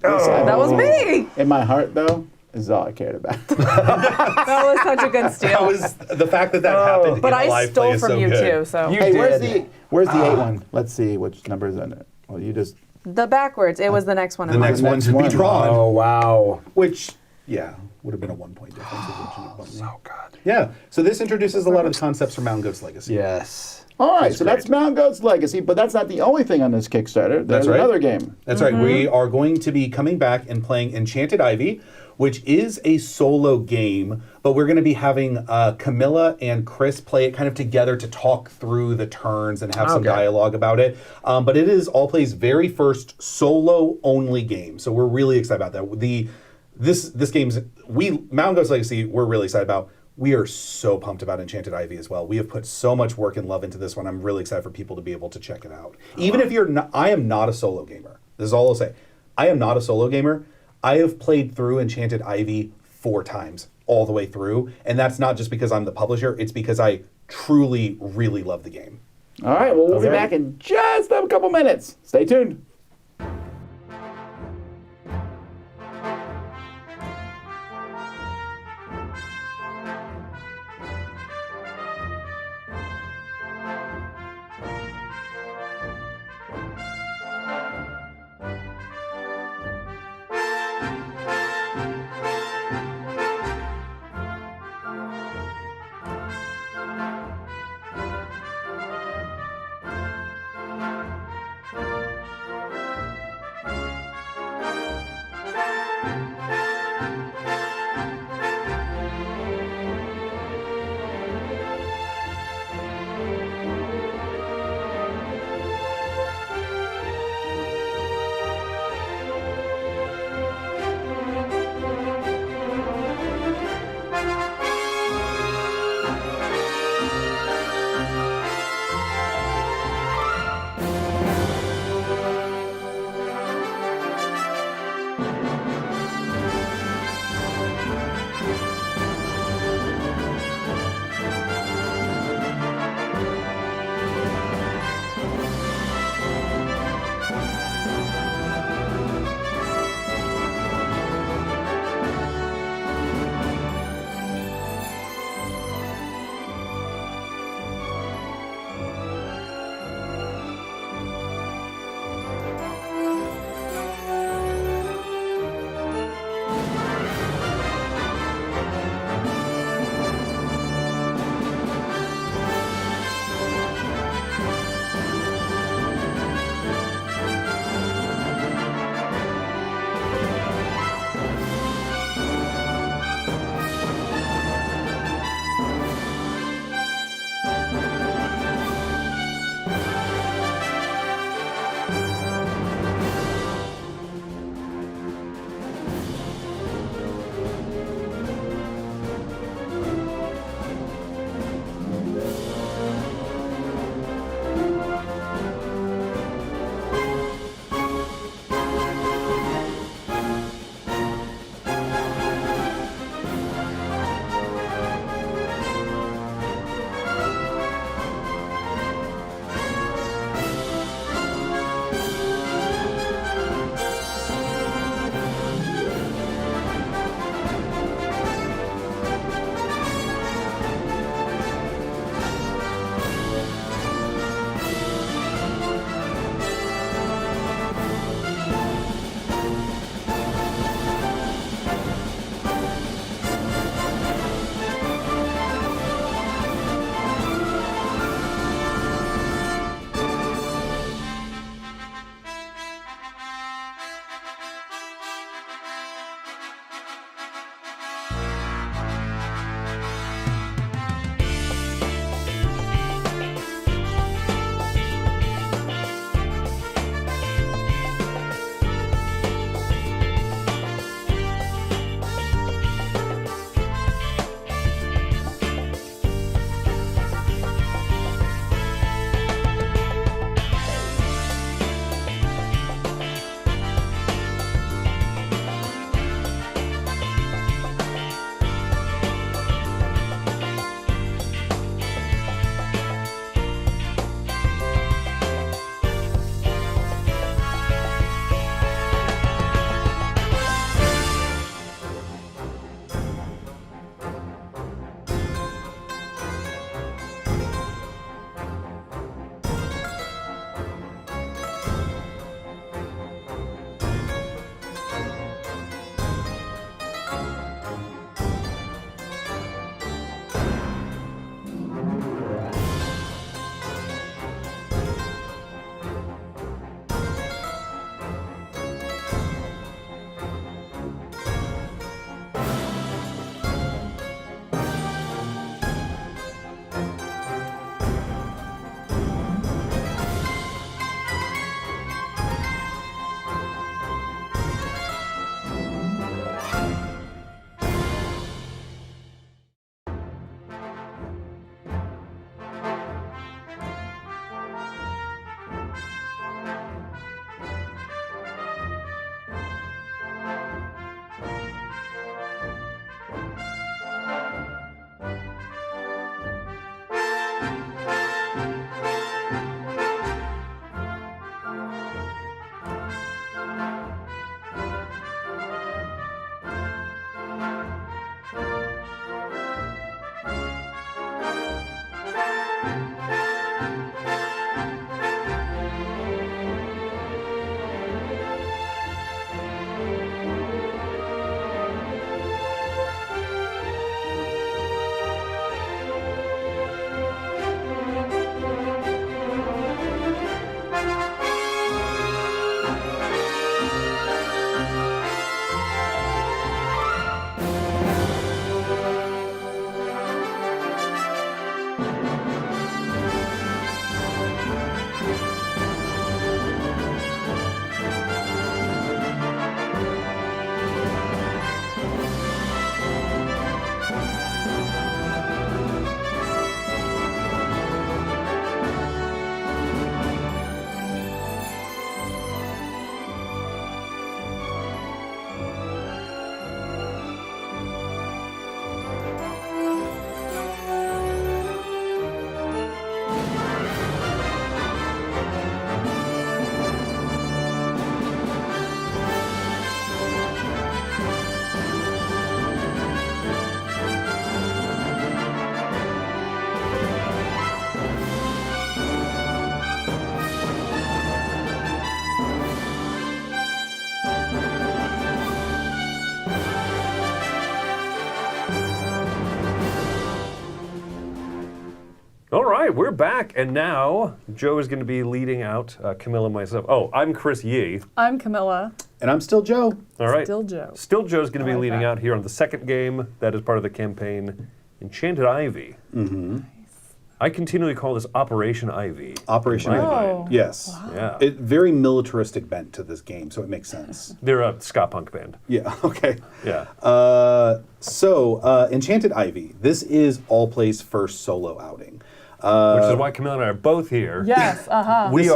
That was me. In my heart, though, is all I cared about. That was such a good steal. That was the fact that happened. But in a I live play stole is from so you good. too. So You Hey, did. where's the 8 one? Let's see which number is in it. Well, you just the backwards. It was the next one. The in mine. next one next to one. be drawn, Oh, wow. which, yeah, would have been a 1 point difference. if it shouldn't have bumped me. Oh, God. Yeah, so this introduces a lot of the concepts from Mountain Goat's Legacy. Yes. all right. That's So that's great. Mount Goat's Legacy, but that's not the only thing on this Kickstarter. There's That's right. another game. That's right. We are going to be coming back and playing Enchanted Ivy, which is a solo game, but we're going to be having Camilla and Chris play it kind of together to talk through the turns and have some Okay. dialogue about it. But it is All Play's very first solo only game, so we're really excited about that. This game's Mountain Goat's Legacy. We're really excited about. We are so pumped about Enchanted Ivy as well. We have put so much work and love into this one. I'm really excited for people to be able to check it out. Even if you're not, I am not a solo gamer. This is all I'll say. I am not a solo gamer. I have played through Enchanted Ivy 4 times, all the way through. And that's not just because I'm the publisher. It's because I truly, really love the game. All right. Well, we'll be Okay. back in just a couple minutes. Stay tuned. All right, we're back, and now Joe is going to be leading out Camilla and myself. Oh, I'm Chris Yee. I'm Camilla. And I'm still Joe. All right. Still Joe. Still Joe's going to be I like leading that. out here on the second game. That is part of the campaign, Enchanted Ivy. Mm-hmm. I continually call this Operation Ivy. Operation in my Ivy. mind. Yes. Yeah. Very militaristic bent to this game, so it makes sense. They're a ska punk band. Yeah, okay. Yeah. So, Enchanted Ivy. This is Allplay's first solo outing. Which is why Camilla and I are both here. Yes, We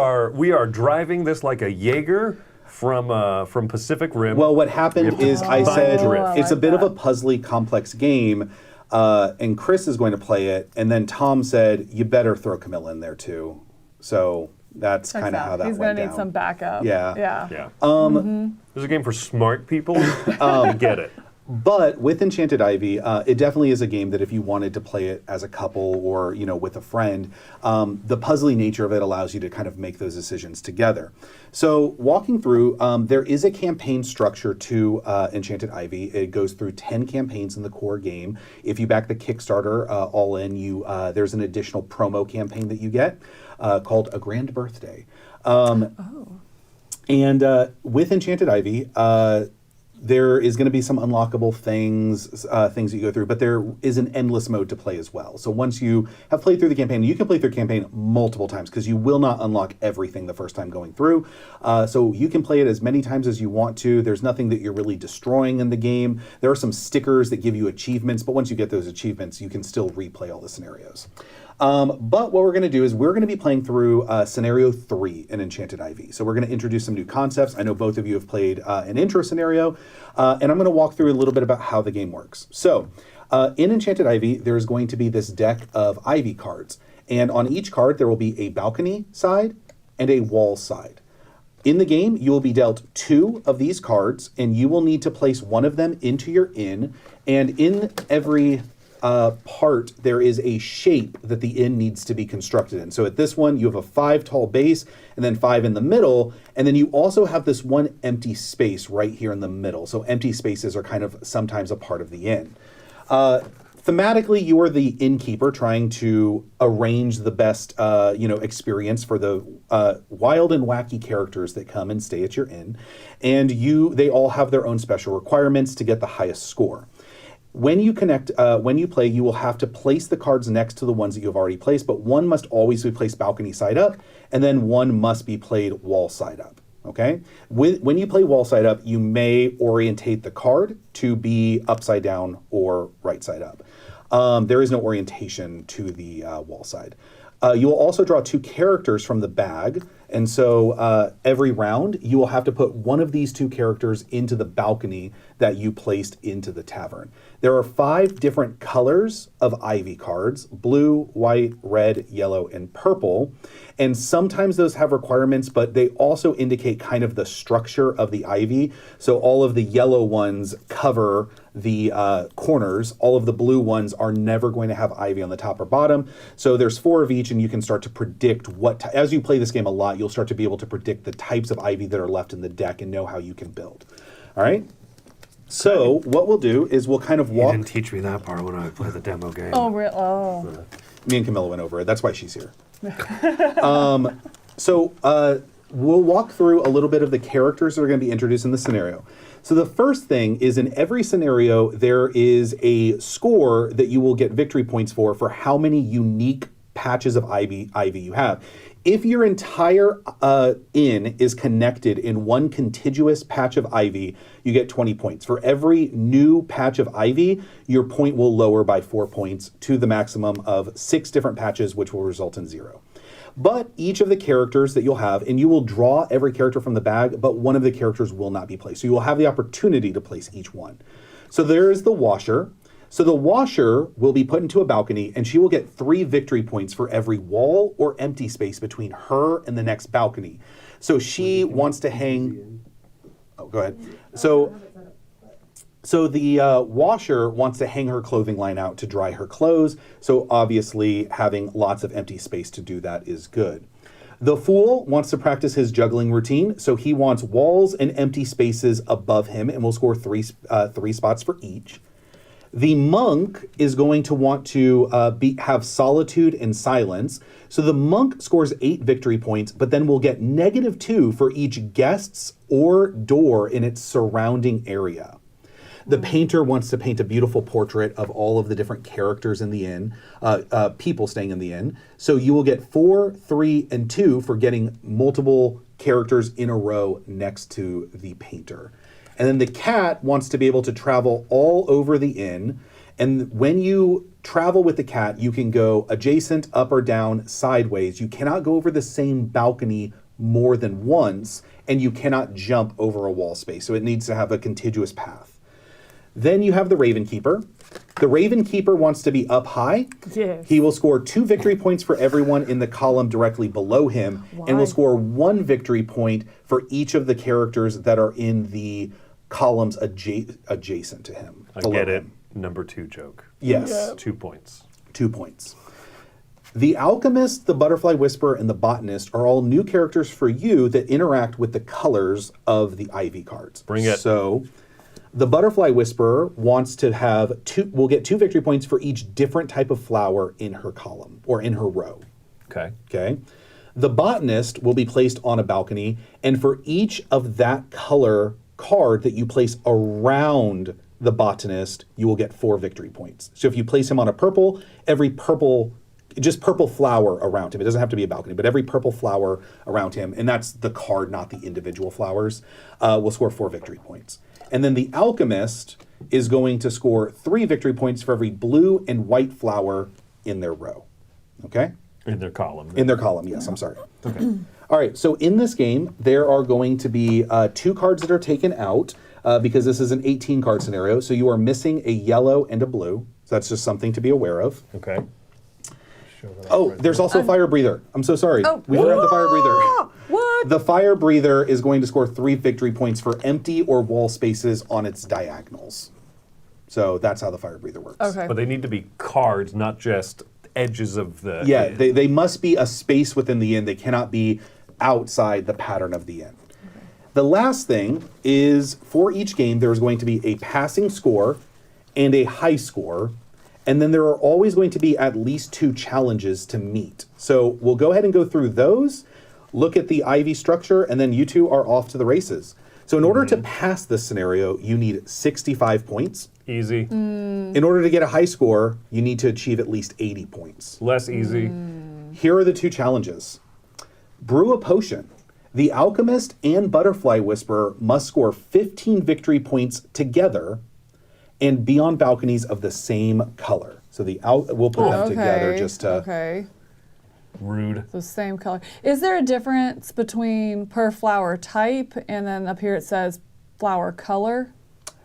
are driving this like a Jaeger from Pacific Rim. Well, what happened is I said drift. it's a like bit of a that. puzzly, complex game, and Chris is going to play it, and then Tom said, you better throw Camilla in there too. So that's Checks kind of out. how that He's went gonna need down. some backup. Yeah. Yeah. Yeah. There's a game for smart people. Get it. But with Enchanted Ivy, it definitely is a game that if you wanted to play it as a couple or with a friend, the puzzly nature of it allows you to kind of make those decisions together. So walking through, there is a campaign structure to Enchanted Ivy. It goes through 10 campaigns in the core game. If you back the Kickstarter all in, there's an additional promo campaign that you get called A Grand Birthday. And with Enchanted Ivy, there is going to be some unlockable things that you go through, but there is an endless mode to play as well. So once you have played through the campaign, you can play through the campaign multiple times because you will not unlock everything the first time going through. So you can play it as many times as you want to. There's nothing that you're really destroying in the game. There are some stickers that give you achievements, but once you get those achievements, you can still replay all the scenarios. But what we're going to do is we're going to be playing through scenario 3 in Enchanted Ivy. So we're going to introduce some new concepts. I know both of you have played an intro scenario, and I'm going to walk through a little bit about how the game works. So in Enchanted Ivy, there's going to be this deck of Ivy cards. And on each card, there will be a balcony side and a wall side. In the game, you will be dealt 2 of these cards, and you will need to place one of them into your inn. And in every part, there is a shape that the inn needs to be constructed in. So at this one, you have a 5 tall base and then 5 in the middle. And then you also have this one empty space right here in the middle. So empty spaces are kind of sometimes a part of the inn. Thematically, you are the innkeeper trying to arrange the best, experience for the wild and wacky characters that come and stay at your inn. And they all have their own special requirements to get the highest score. When you play, you will have to place the cards next to the ones that you have already placed, but one must always be placed balcony side up, and then one must be played wall side up. Okay? When you play wall side up, you may orientate the card to be upside down or right side up. There is no orientation to the wall side. You will also draw 2 characters from the bag, and so every round you will have to put one of these 2 characters into the balcony that you placed into the tavern. There are 5 different colors of Ivy cards: blue, white, red, yellow, and purple. And sometimes those have requirements, but they also indicate kind of the structure of the Ivy. So all of the yellow ones cover the corners. All of the blue ones are never going to have Ivy on the top or bottom. So there's 4 of each, and you can start to predict as you play this game a lot, you'll start to be able to predict the types of Ivy that are left in the deck and know how you can build. All right? So what we'll do is we'll kind of You walk. didn't teach me that part when I played the demo game. Oh, real? Oh. Me and Camilla went over it. That's why she's here. So we'll walk through a little bit of the characters that are going to be introduced in the scenario. So the first thing is, in every scenario, there is a score that you will get victory points for how many unique patches of Ivy you have. If your entire inn is connected in one contiguous patch of Ivy, you get 20 points. For every new patch of Ivy, your point will lower by 4 points to the maximum of 6 different patches, which will result in 0. But each of the characters that you'll have, and you will draw every character from the bag, but one of the characters will not be placed. So you will have the opportunity to place each one. So there is the washer. So the washer will be put into a balcony, and she will get 3 victory points for every wall or empty space between her and the next balcony. So she wants to hang. Oh, go ahead. So the washer wants to hang her clothing line out to dry her clothes. So obviously having lots of empty space to do that is good. The fool wants to practice his juggling routine. So he wants walls and empty spaces above him, and will score 3 spots for each. The monk is going to want to have solitude and silence. So the monk scores 8 victory points, but then will get -2 for each guests or door in its surrounding area. The painter wants to paint a beautiful portrait of all of the different characters in the inn, people staying in the inn. So you will get 4, 3, and 2 for getting multiple characters in a row next to the painter. And then the cat wants to be able to travel all over the inn. And when you travel with the cat, you can go adjacent, up or down, sideways. You cannot go over the same balcony more than once, and you cannot jump over a wall space. So it needs to have a contiguous path. Then you have the Raven Keeper. The Raven Keeper wants to be up high. Yes. He will score 2 victory points for everyone in the column directly below him, and will score 1 victory point for each of the characters that are in the columns adjacent to him. I below get it. him. Number 2 joke. Yes. 2 points. 2 points. The Alchemist, the Butterfly Whisperer, and the Botanist are all new characters for you that interact with the colors of the Ivy cards. Bring it. So, the Butterfly Whisperer wants to have will get 2 victory points for each different type of flower in her column or in her row. Okay. Okay. The Botanist will be placed on a balcony, and for each of that color card that you place around the Botanist, you will get 4 victory points. So if you place him on a purple, every purple flower around him, it doesn't have to be a balcony, but every purple flower around him, and that's the card, not the individual flowers, will score 4 victory points. And then the Alchemist is going to score 3 victory points for every blue and white flower in their row. Okay? In their column. In their column, yes, I'm sorry. Okay. All right, so in this game, there are going to be 2 cards that are taken out because this is an 18-card scenario. So you are missing a yellow and a blue. So that's just something to be aware of. Okay. Oh, there's also a Fire Breather. I'm so sorry. Oh. We forgot the Fire Breather. What? The Fire Breather is going to score 3 victory points for empty or wall spaces on its diagonals. So that's how the Fire Breather works. Okay. But they need to be cards, not just edges of the... Yeah, they must be a space within the inn. They cannot be outside the pattern of the inn. Okay. The last thing is, for each game, there is going to be a passing score and a high score, and then there are always going to be at least 2 challenges to meet. So we'll go ahead and go through those, look at the Ivy structure, and then you 2 are off to the races. So in order to pass this scenario, you need 65 points. Easy. In order to get a high score, you need to achieve at least 80 points. Less easy. Here are the 2 challenges. Brew a potion. The Alchemist and Butterfly Whisperer must score 15 victory points together and be on balconies of the same color. So we'll put them together just to... Okay. Rude. The same color. Is there a difference between per flower type and then up here it says flower color?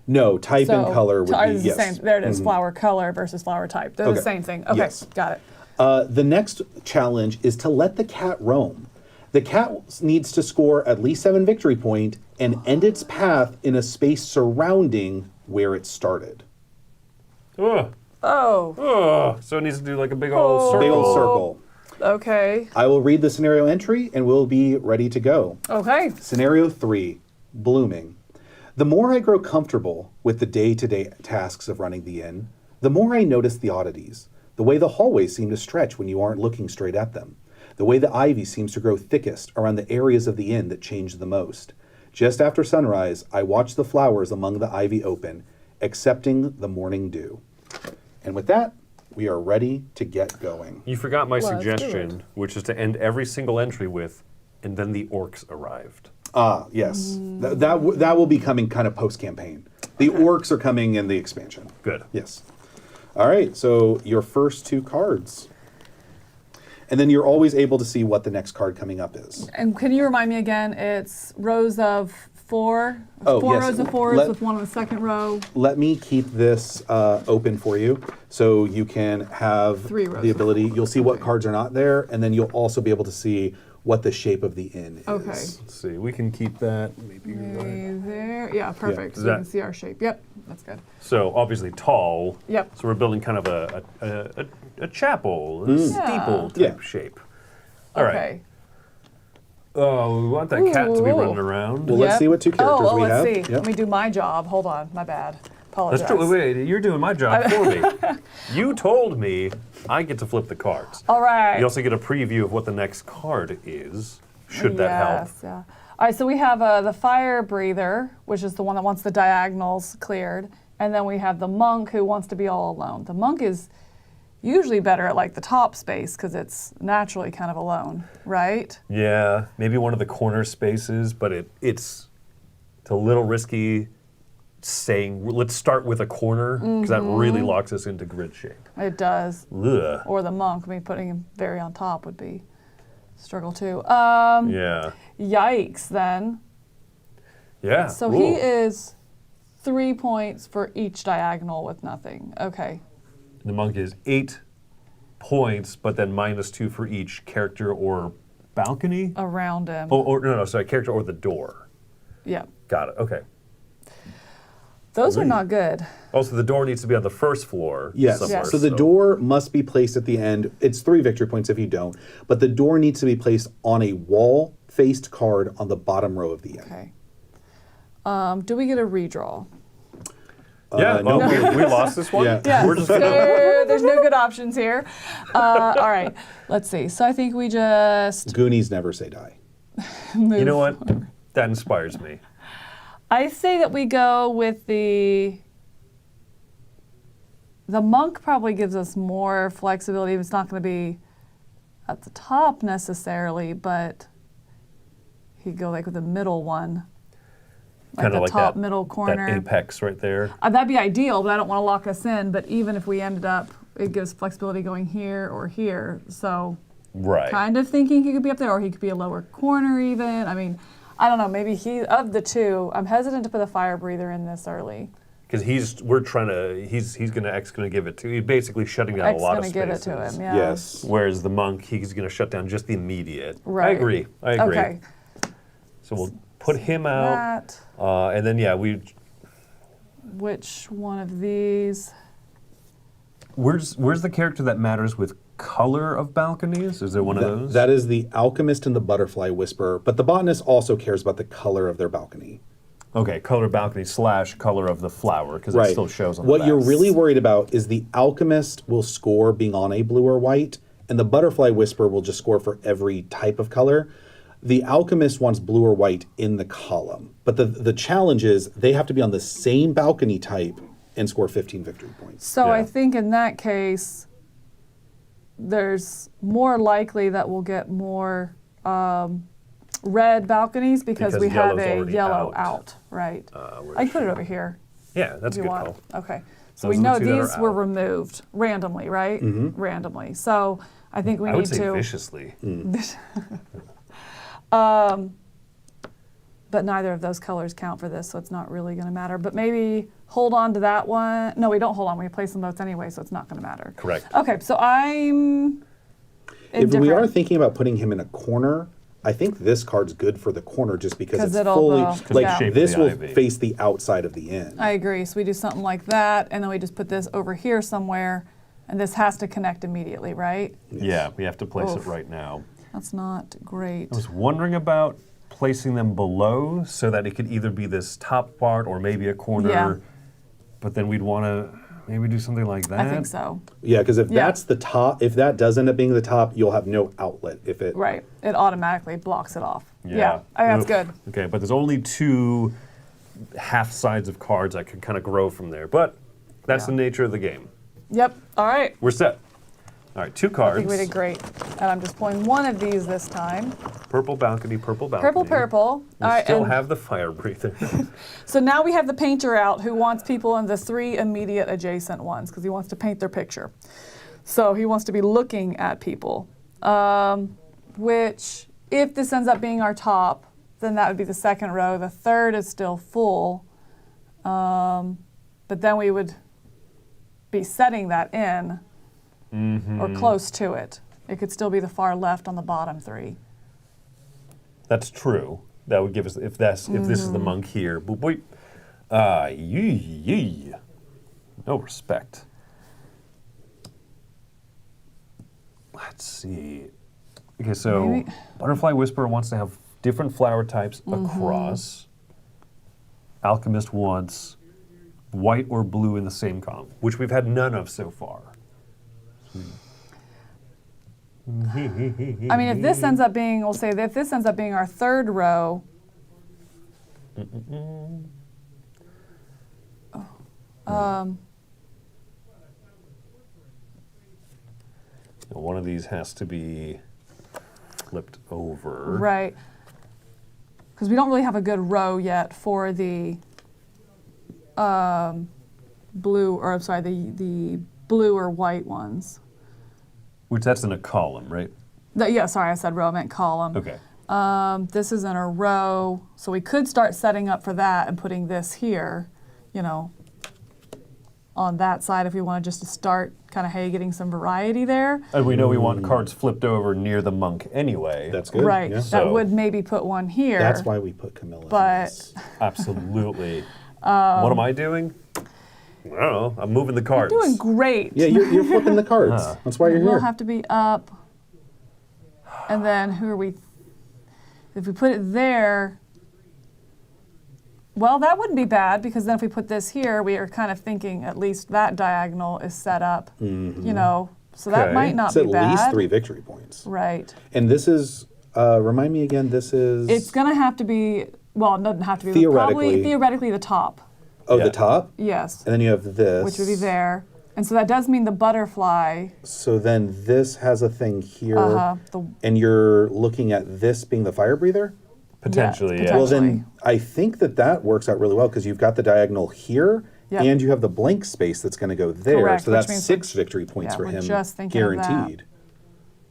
No, type and color would be, it's yes. the same. There it is, flower color versus flower type. They're the same thing. Okay, Yes. got it. The next challenge is to let the cat roam. The cat needs to score at least 7 victory points and end its path in a space surrounding where it started. Ugh. Oh, Ugh. So it needs to do like a big old circle. Big old circle. okay. I will read the scenario entry and we'll be ready to go. Okay. Scenario 3, blooming. The more I grow comfortable with the day-to-day tasks of running the inn, the more I notice the oddities. The way the hallways seem to stretch when you aren't looking straight at them. The way the ivy seems to grow thickest around the areas of the inn that change the most. Just after sunrise, I watch the flowers among the ivy open, accepting the morning dew. And with that, we are ready to get going. You forgot my Let's do suggestion, which is to end every single entry with, and then the orcs arrived. Ah, yes. That will be coming kind of post-campaign. The orcs are coming in the expansion. Good. Yes. All right, so your first 2 cards. And then you're always able to see what the next card coming up is. And can you remind me again, it's rows of 4? Oh, 4 yes. rows of 4s with 1 on the second row. Let me keep this open for you so you can have 3 rows the of ability. You'll see what cards are not there, and then you'll also be able to see what the shape of the inn is. Okay. Let's see. We can keep that. Maybe Maybe there. Yeah, perfect. Is So you that- can see our shape. Yep, that's good. So obviously tall. Yep. So we're building kind of a chapel, a steeple type Yeah. shape. All right. Okay. Oh, we want that cat to be Ooh. running around. Well, let's Yep. see what 2 characters oh, we let's have. see. Yep. Let me do my job. Hold on, my bad. Apologize. That's true. Wait, you're doing my job for me. You told me I get to flip the cards. All right. You also get a preview of what the next card is, should that help. Yes, yeah. All right, so we have the fire breather, which is the one that wants the diagonals cleared. And then we have the monk who wants to be all alone. The monk is usually better at like the top space because it's naturally kind of alone, right? Yeah, maybe one of the corner spaces, but it's a little risky saying, let's start with a corner, because that really locks us into grid shape. It does. Ugh. Or the monk, I mean, putting him very on top would be a struggle too. Yeah. Yikes, then. Yeah. So Ooh. he is 3 points for each diagonal with nothing. Okay. The monk is 8 points, but then -2 for each character or balcony. Around him. Oh, or no, sorry, character or the door. Yeah. Got it. Okay. Those are not good. Also, the door needs to be on the first floor. Yes. somewhere, So the door must be placed at the end. It's 3 victory points if you don't, but the door needs to be placed on a wall-faced card on the bottom row of the end. Okay. Do we get a redraw? Yeah. no. We lost this one. Yeah. Yeah. We're just gonna. There's no good options here. All right. Let's see. So I think we just Goonies never say die. move. You know what? That inspires me. I say that we go with the monk probably gives us more flexibility. It's not going to be at the top necessarily, but he'd go like with the middle one. Like Kinda the like top that- middle corner. That apex right there. That'd be ideal, but I don't want to lock us in. But even if we ended up, it gives flexibility going here or here. So Right. kind of thinking he could be up there, or he could be a lower corner even. I mean, I don't know. Maybe of the two, I'm hesitant to put a fire breather in this early. Because he's gonna X gonna give it to. He's basically shutting down X a lot of gonna give it spaces. to him. Yeah. Yes. Whereas the monk, he's gonna shut down just the immediate. I Right. agree. Okay. So we'll put him out, That. and then Which one of these? Where's the character that matters with color of balconies? Is there one of those? That is the alchemist and the butterfly whisperer, but the botanist also cares about the color of their balcony. Okay, color balcony / color of the flower, because it still shows on the What back. you're really worried about is the alchemist will score being on a blue or white, and the butterfly whisperer will just score for every type of color. The alchemist wants blue or white in the column, but the challenge is they have to be on the same balcony type and score 15 victory points. So I Yeah. think in that case, there's more likely that we'll get more red balconies because we have yellow's a already yellow out. out, right? where's I can put it over here Yeah, that's if a you good want. call. Okay. So Those we are the know two that are these were out. removed randomly, right? Randomly. So I think we I need would say to. viciously. But neither of those colors count for this, so it's not really going to matter. But maybe hold on to that one. No, we don't hold on. We place them both anyway, so it's not going to matter. Correct. Okay, so I'm If indifferent. we are thinking about putting him in a corner, I think this card's good for the corner just because 'Cause it's it'll fully go- like yeah. Shape of this the will ivy. face the outside of the inn. I agree. So we do something like that, and then we just put this over here somewhere, and this has to connect immediately, right? Yeah, we have to place Oof. it right now. That's not great. I was wondering about placing them below so that it could either be this top part or maybe a corner. Yeah. But then we'd want to maybe do something like that. I think so. Yeah, because if Yeah. that's the top, if that does end up being the top, you'll have no outlet. If it Right. It automatically blocks it off. Yeah. Yeah. I think Oof. that's good. Okay, but there's only 2 half sides of cards that can kind of grow from there. But that's Yeah. the nature of the game. Yep. All right. We're set. All right, 2 I cards. think we did great. And I'm just pulling one of these this time. Purple balcony, purple balcony. Purple, purple. We All right, still and have the fire breather. so now we have the painter out who wants people in the 3 immediate adjacent ones because he wants to paint their picture. So he wants to be looking at people, which if this ends up being our top, then that would be the second row. The third is still full, but then we would be setting that in or close to it. It could still be the far left on the bottom 3. That's true. That would give us if this is the monk here. Boop boop. Yee. No respect. Let's see. Okay, so Maybe- Butterfly Whisperer wants to have different flower types across. Alchemist wants white or blue in the same column, which we've had none of so far. I mean, if this ends up being, we'll say that if this ends up being our third row, One of these has to be flipped over. right? Because we don't really have a good row yet for the blue, or I'm sorry, the blue or white ones. Which that's in a column, right? Yeah, sorry, I said row, I meant column. Okay. This is in a row, so we could start setting up for that and putting this here, you know, on that side if we want just to start kind of, hey, getting some variety there. And we know we want cards flipped over near the monk anyway. That's good. Right, Yeah. that So- would maybe put one here. That's why we put Camilla. in But- this. Absolutely. What am I doing? I don't know. I'm moving the cards. Doing great. Yeah, you're flipping the cards. That's why you're We'll here. have to be up. And then who are we? If we put it there, well, that wouldn't be bad because then if we put this here, we are kind of thinking at least that diagonal is set up, you know, so that Okay. might not It's at be bad. least 3 victory points. Right. And this is, remind me again, this is... It's going to have to be, well, it doesn't have to be, but Theoretically. probably theoretically the top. Oh, Yeah. the top? Yes. And then you have this. Which would be there. And so that does mean the butterfly. So then this has a thing here. The, And you're looking at this being the fire breather? Potentially, yeah. potentially. Well, then I think that works out really well because you've got the diagonal here Yep. and you have the blank space that's going to go there. Correct, So which that's means 6 victory points yeah, for we're him. just thinking of that. guaranteed.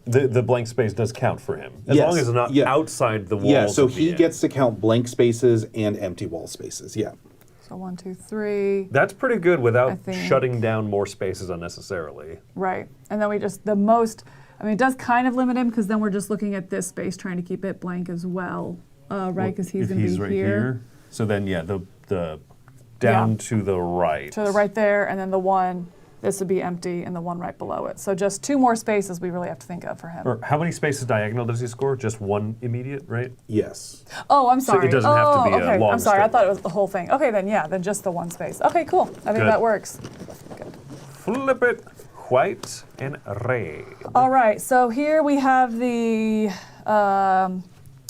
The blank space does count for him. As Yes, long as it's not yeah. outside the walls. Yeah, so of the he end. gets to count blank spaces and empty wall spaces. Yeah. so 1, 2, 3. That's pretty good without I think- shutting down more spaces unnecessarily. Right. And then we just, the most, I mean, it does kind of limit him because then we're just looking at this space trying to keep it blank as well, right? Because he's If going to be right here. So then, yeah, the down Yeah. to the right. To the right there, and then the one, this would be empty, and the one right below it. So just 2 more spaces we really have to think of for him. Or how many spaces diagonal does he score? Just one immediate, right? Yes. Oh, I'm sorry. doesn't have to be a okay. long I'm sorry. I straight thought it was the whole thing. Okay, then yeah, then just the one space. Okay, cool. I think Good. that works. Flip it, white and red. All right. So here we have the.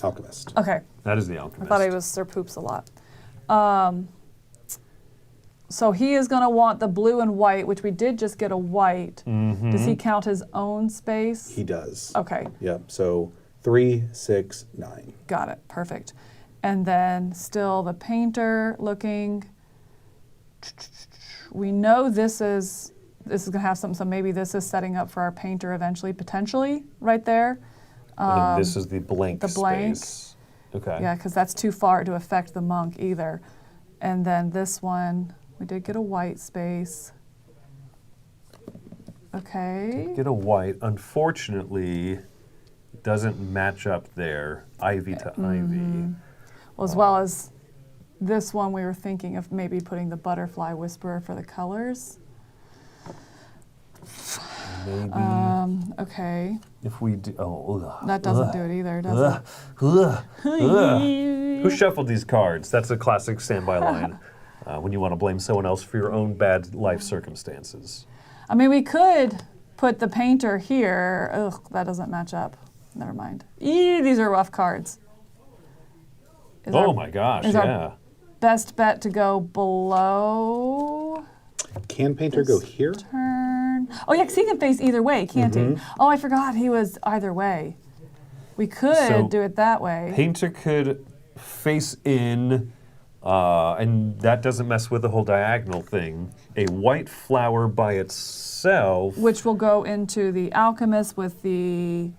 Alchemist. Okay. That is the I alchemist. thought he was Sir Poops a lot. So he is going to want the blue and white, which we did just get a white. Does he count his own space? He does. Okay, Yep. So 3, 6, 9. got it. Perfect. And then still the painter looking. We know this is going to have something, so maybe this is setting up for our painter eventually, potentially, right there. And then this is the blank the blank. space. Okay. Yeah, because that's too far to affect the monk either. And then this one, we did get a white space. Okay. Get a white. Unfortunately, it doesn't match up there. Ivy to ivy. Well, as well as this one, we were thinking of maybe putting the butterfly whisperer for the colors. Maybe Okay. if we do. Oh, ugh. That doesn't do it either, does it? Ugh. Ugh. Who shuffled these cards? That's a classic standby line when you want to blame someone else for your own bad life circumstances. I mean, we could put the painter here. Ugh, that doesn't match up. Never mind. These are rough cards. Is Oh our my gosh, is our- yeah. best bet to go below Can painter go here? turn? Oh yeah, because he can face either way, can't he? Oh, I forgot he was either way. We could So, do it that way. Painter could face in, and that doesn't mess with the whole diagonal thing. A white flower by itself. Which will go into the alchemist with the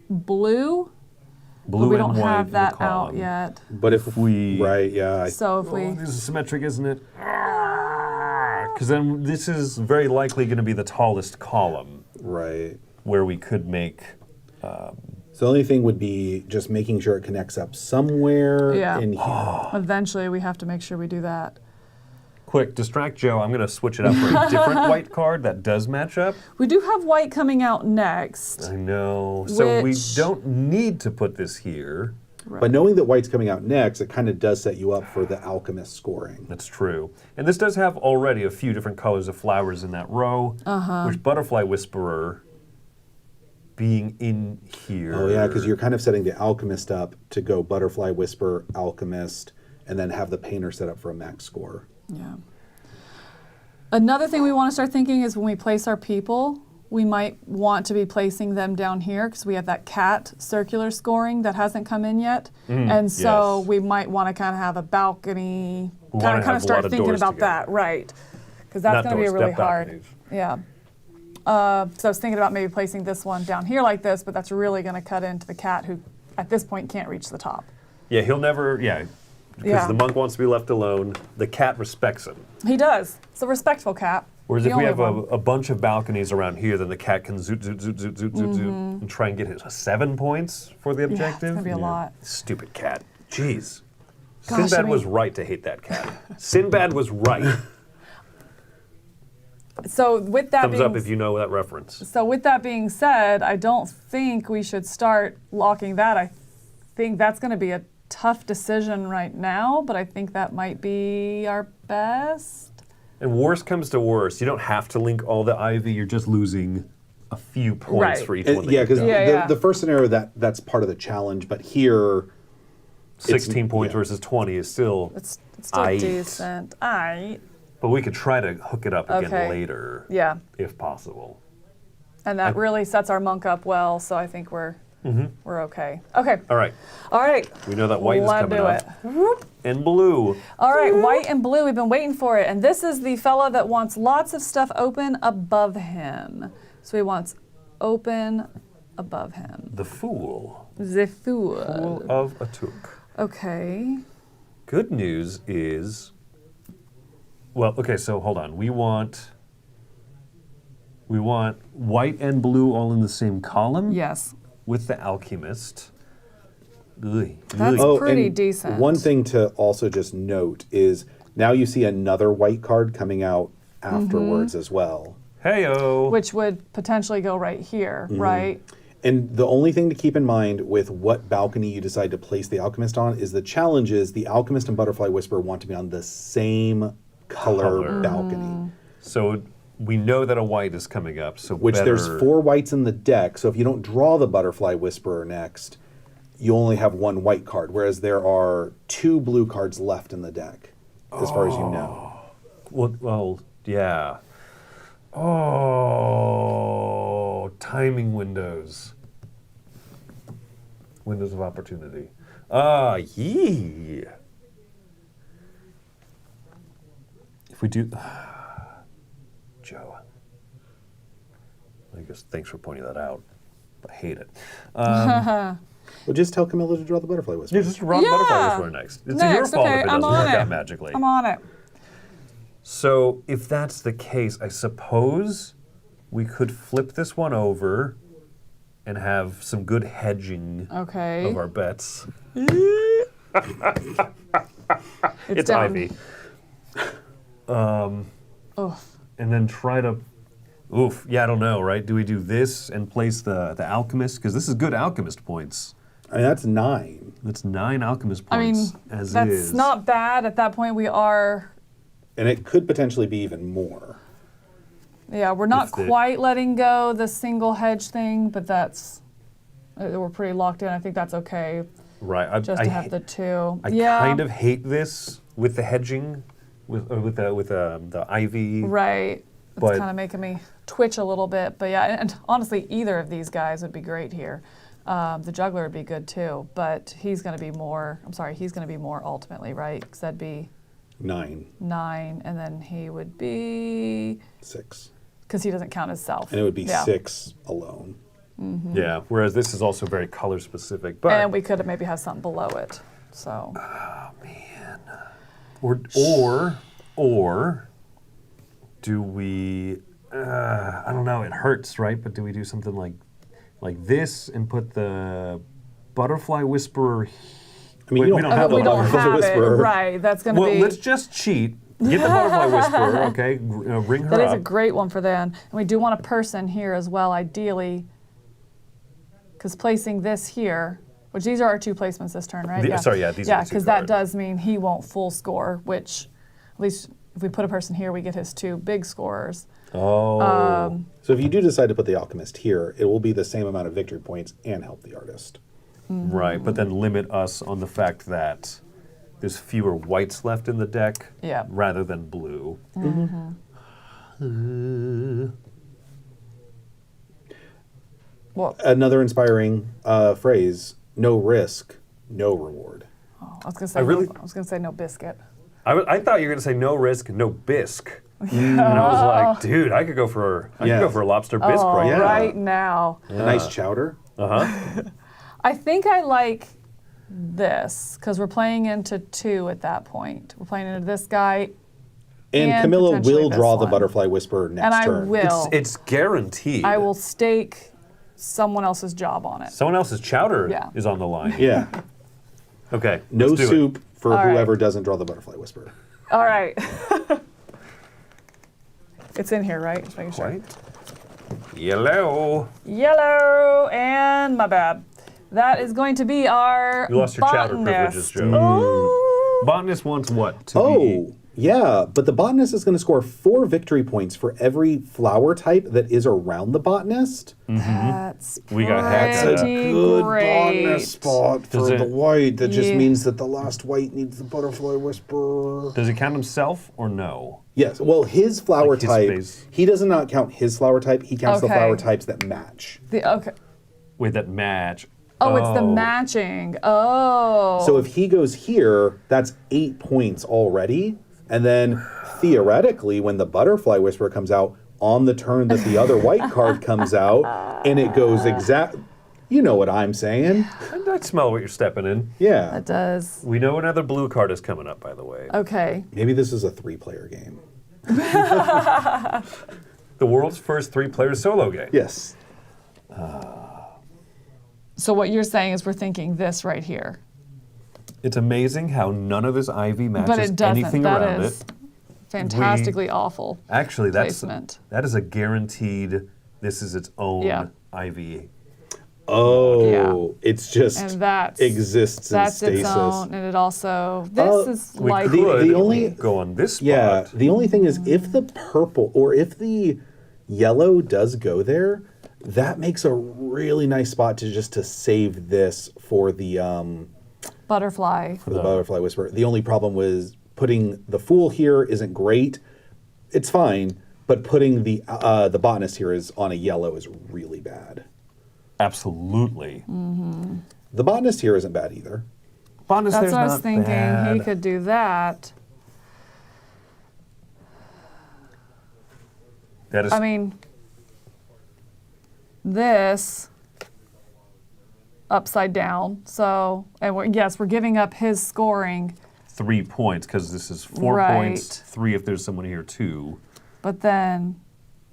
blue. Blue but we and don't white have in the that out column. yet. But if we- Right, yeah. So if we, This is symmetric, isn't it? Because then this is very likely going to be the tallest column Right. where we could make. So the only thing would be just making sure it connects up somewhere Yeah. in here. eventually we have to make sure we do that. Quick, distract Joe. I'm going to switch it up for a different white card that does match up. We do have white coming out next. I know. So we Which- don't need to put this here. But knowing that white's coming out next, it kind of does set you up for the alchemist scoring. That's true. And this does have already a few different colors of flowers in that row, which Butterfly Whisperer being in here. Oh yeah, because you're kind of setting the alchemist up to go Butterfly Whisper, alchemist, and then have the painter set up for a max score. Yeah. Another thing we want to start thinking is when we place our people, we might want to be placing them down here because we have that cat circular scoring that hasn't come in yet. And so we might want to kind of have a balcony, kind of start thinking about that, right? Because that's going to be really hard. Yeah. So I was thinking about maybe placing this one down here like this, but that's really going to cut into the cat who at this point can't reach the top. Yeah, he'll never, because the monk wants to be left alone. The cat respects him. He does. It's a respectful cat. Whereas if we have a bunch of balconies around here, then the cat can zoot, zoot, zoot, zoot, zoot, zoot, zoot, and try and get his 7 points for the objective. Yeah, it's going to be a lot. Stupid cat. Jeez. Gosh, Sinbad was right to hate that cat. Sinbad was right. So with that Thumbs up if you know that reference. So with that being said, I don't think we should start locking that. I think that's going to be a tough decision right now, but I think that might be our best. And worst comes to worst, you don't have to link all the ivy. You're just losing a few points for each one. Yeah, because the first scenario, that's part of the challenge, but here... 16 points versus 20 is still It's still decent. But we could try to hook it up again later. Yeah. If possible. And that really sets our monk up well, so I think we're okay. Okay. All right. All right. We know that white is coming up. Whoop. And blue. All right, white and blue, we've been waiting for it. And this is the fella that wants lots of stuff open above him. So he wants open above him. The Fool. The Fool. Fool of Atuk. Okay. Good news is, well, okay, so hold on. We want white and blue all in the same column. Yes. With the alchemist. Ugh. That's pretty decent. One thing to also just note is now you see another white card coming out afterwards as well. Hey-o. Which would potentially go right here, right? And the only thing to keep in mind with what balcony you decide to place the alchemist on is the challenge is the alchemist and butterfly whisperer want to be on the same color balcony. So we know that a white is coming up. So there's 4 whites in the deck. So if you don't draw the butterfly whisperer next, you only have 1 white card, whereas there are 2 blue cards left in the deck, as far as you know. Well, yeah. Oh, timing windows. Windows of opportunity. Yeah. If we do... Joe. I guess thanks for pointing that out. I hate it. Well, just tell Camilla to draw the butterfly whisperer. You just draw the butterfly whisperer next. It's your fault if it doesn't work out magically. I'm on it. So if that's the case, I suppose we could flip this one over and have some good hedging of our bets. It's Ivy. And then try to... I don't know, right? Do we do this and place the alchemist? Because this is good alchemist points. I mean, that's 9. That's 9 alchemist points as that's is. not bad. At that point, we are... And it could potentially be even more. Yeah, we're not quite letting go the single hedge thing, but that's... we're pretty locked in. I think that's okay. Right. Just to have the 2. I kind of hate this with the hedging, with the ivy. Right. It's kind of making me twitch a little bit. But yeah, and honestly, either of these guys would be great here. The juggler would be good too, but he's going to be more, he's going to be more ultimately, right? Because that'd be 9, and then he would be 6. Because he doesn't count as self. And it would be 6 alone. Yeah, whereas this is also very color specific. But and we could maybe have something below it. So. Oh man. Or do we? I don't know. It hurts, right? But do we do something like this and put the butterfly whisperer? I mean, we don't have a butterfly whisperer, right? That's going to be. Well, let's just cheat. Get the butterfly whisperer, okay? Ring her up. That is a great one for then. And we do want a person here as well, ideally, because placing this here Which these are our 2 placements this turn, right? Sorry, yeah, these are Yeah, the 2 because that cards. does mean he won't full score, which at least if we put a person here, we get his 2 big scorers. Oh. So if you do decide to put the alchemist here, it will be the same amount of victory points and help the artist. Right, but then limit us on the fact that there's fewer whites left in the deck Yeah. rather than blue. Well, Another inspiring phrase: no risk, no reward. I was gonna say I was gonna say no biscuit. I thought you were going to say no risk, no bisque. And I was like, dude, I could go for a lobster bisque Oh, right now. right now. A nice chowder. I think I like this because we're playing into 2 at that point. We're playing into this guy, And And Camilla potentially will this draw the one. butterfly whisperer next and I turn. will. It's guaranteed. I will stake someone else's job on it. Someone else's chowder Yeah. is on the line. Yeah. Okay. No let's do it. soup for All right. whoever doesn't draw the butterfly whisperer. All right. It's in here, right? Just making sure. Right. Yellow. Yellow, and my bad. That is going to be our You lost your chowder privileges, botanist. Joe. Botanist wants what? To Oh, yeah. But the botanist is going to score 4 victory points for every flower type that is around the botanist. That's We got hacked at pretty Good great. botanist spot Does for it- the white. That just Yeah. means that the last white needs the butterfly whisperer. Does he count himself or no? Yes. Well, his flower Like his type, face. he does not count his flower type. He counts the Okay. flower types that match. Okay. Wait, that match. Oh, it's the matching. Oh. So if he goes here, that's 8 points already. And then theoretically, when the butterfly whisperer comes out on the turn that the other white card comes out, and it goes exact, you know what I'm saying? I smell what you're stepping in. Yeah. That does. We know another blue card is coming up, by the way. Okay. Maybe this is a 3-player game. The world's first 3-player solo game. Yes. So what you're saying is we're thinking this right here. It's amazing how none of this ivy matches But it doesn't. anything That around is it. fantastically awful. Actually, placement. that is a guaranteed. This is its own Yeah. ivy. Oh, Yeah. it's just And that's exists in That's stasis. its own, and it also this is We like could the only- go on this spot. Yeah, the only thing is if the purple or if the yellow does go there, that makes a really nice spot to save this for the butterfly. butterfly whisperer. The only problem was putting the fool here isn't great. It's fine, but putting the botanist here is on a yellow is really bad. Absolutely. The botanist here isn't bad either. Botanist That's there's what I was not thinking. bad. He could do that. That is I mean, this upside down. So, and we're giving up his scoring, 3 points because this is 4 Right. points. 3 if there's someone here too. but then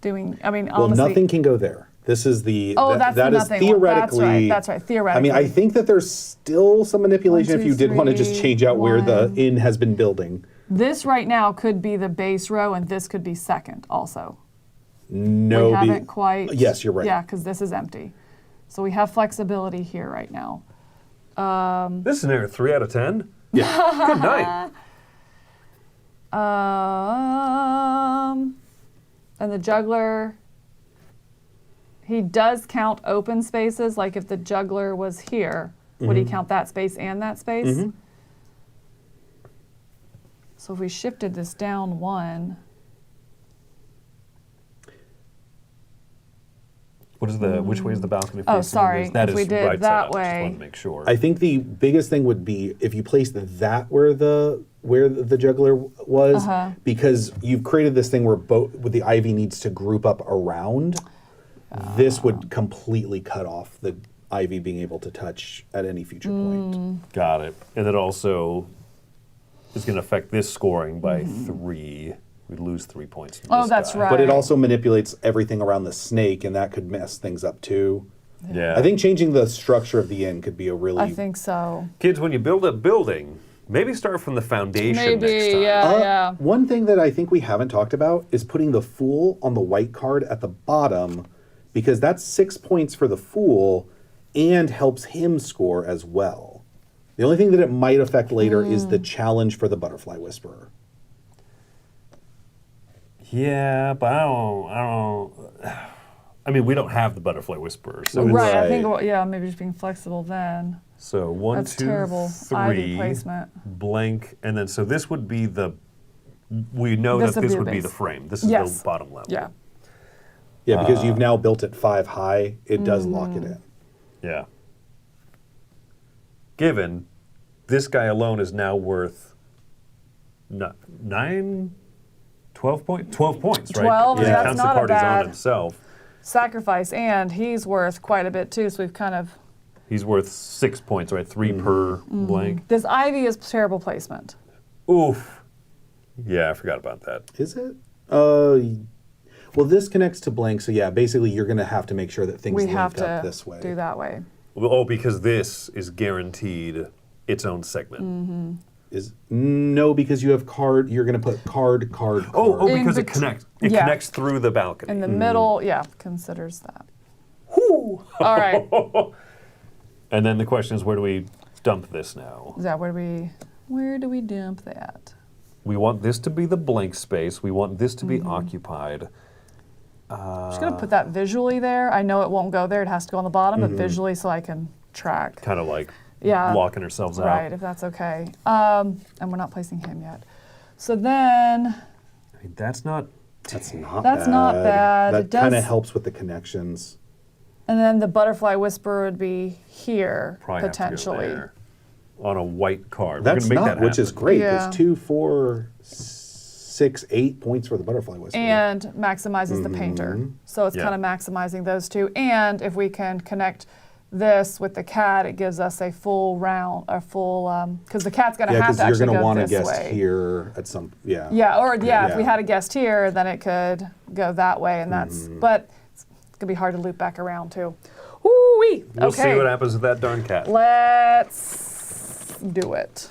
doing. I mean, Well, honestly, nothing can go there. This is the Oh, that, that's that the is nothing one. theoretically. That's right. I Theoretically. mean, I think that there's still some manipulation 1, if you 2, did want to just 3, change out where the 1. inn has been building. This right now could be the base row, and this could be second also. No, We haven't quite. Yes, you're right. Yeah, because this is empty. So we have flexibility here right now. This is near 3 out of 10. Yeah. Good night. And the juggler, he does count open spaces. Like if the juggler was here, would he count that space and that space? So if we shifted this down 1, Which way is the balcony Oh, facing? sorry. That If is we did right that side up. way- Just wanted to make sure. I think the biggest thing would be if you placed that where the juggler was, because you've created this thing where the ivy needs to group up around. This would completely cut off the ivy being able to touch at any future point. Got it. And it also is going to affect this scoring by 3. We'd lose 3 points. From Oh, this that's guy. right. But it also manipulates everything around the snake, and that could mess things up too. Yeah. I think changing the structure of the inn could be a really. I think so. Kids, when you build a building, maybe start from the foundation Maybe, next time. yeah. One thing that I think we haven't talked about is putting the fool on the white card at the bottom, because that's 6 points for the fool, and helps him score as well. The only thing that it might affect later is the challenge for the Butterfly Whisperer. Yeah, but I don't. I mean, we don't have the Butterfly Whisperer, so it's, Right, I Right. think, maybe just being flexible then. so 1, That's 2, terrible. 3, Ivy placement. blank, and then so this would be the. We know This that would this be would the be base. the frame. This is Yes. the bottom level. Yeah. Yeah, because you've now built it 5 high, it does lock it in. Yeah. Given this guy alone is now worth 9, 12 points, right? 12, Because yeah, he that's counts the not a card he's on bad- himself. Sacrifice, and he's worth quite a bit too, so we've kind of... He's worth 6 points, right? 3 per blank. This Ivy is terrible placement. Oof. Yeah, I forgot about that. Is it? Well, this connects to blank, so yeah, basically you're going to have to make sure that things We link have up to this way. do that way. Oh, because this is guaranteed its own segment. No, because you have card. You're going to put card. Oh, In because it bet- connects. It yeah. connects through the balcony. In the middle, considers that. All right. And then the question is, where do we dump this now? Is that where do we dump that? We want this to be the blank space. We want this to be occupied. I'm just gonna put that visually there. I know it won't go there. It has to go on the bottom, but visually so I can track. Kind of like Yeah. locking ourselves out. Right, if that's okay. And we're not placing him yet. So then, I mean, that's not. That's not That's bad. not bad. That It does- kind of helps with the connections. and then the Butterfly Whisperer would be here, Probably have to go potentially. there on a white card. That's We're gonna make not, that which is happen. great. Yeah. It's 2, 4, 6, 8 points for the Butterfly Whisperer. And maximizes the painter. So it's Yeah. kind of maximizing those two. And if we can connect this with the cat, it gives us a full round, because the cat's going to yeah, have because to you're actually going to go want a this guest way. here at some. Yeah. Yeah, or if we Yeah. had a guest here, then it could go that way, and that's. But it's gonna be hard to loop back around too. Woo-wee. We'll Okay. see what happens with that darn cat. Let's do it.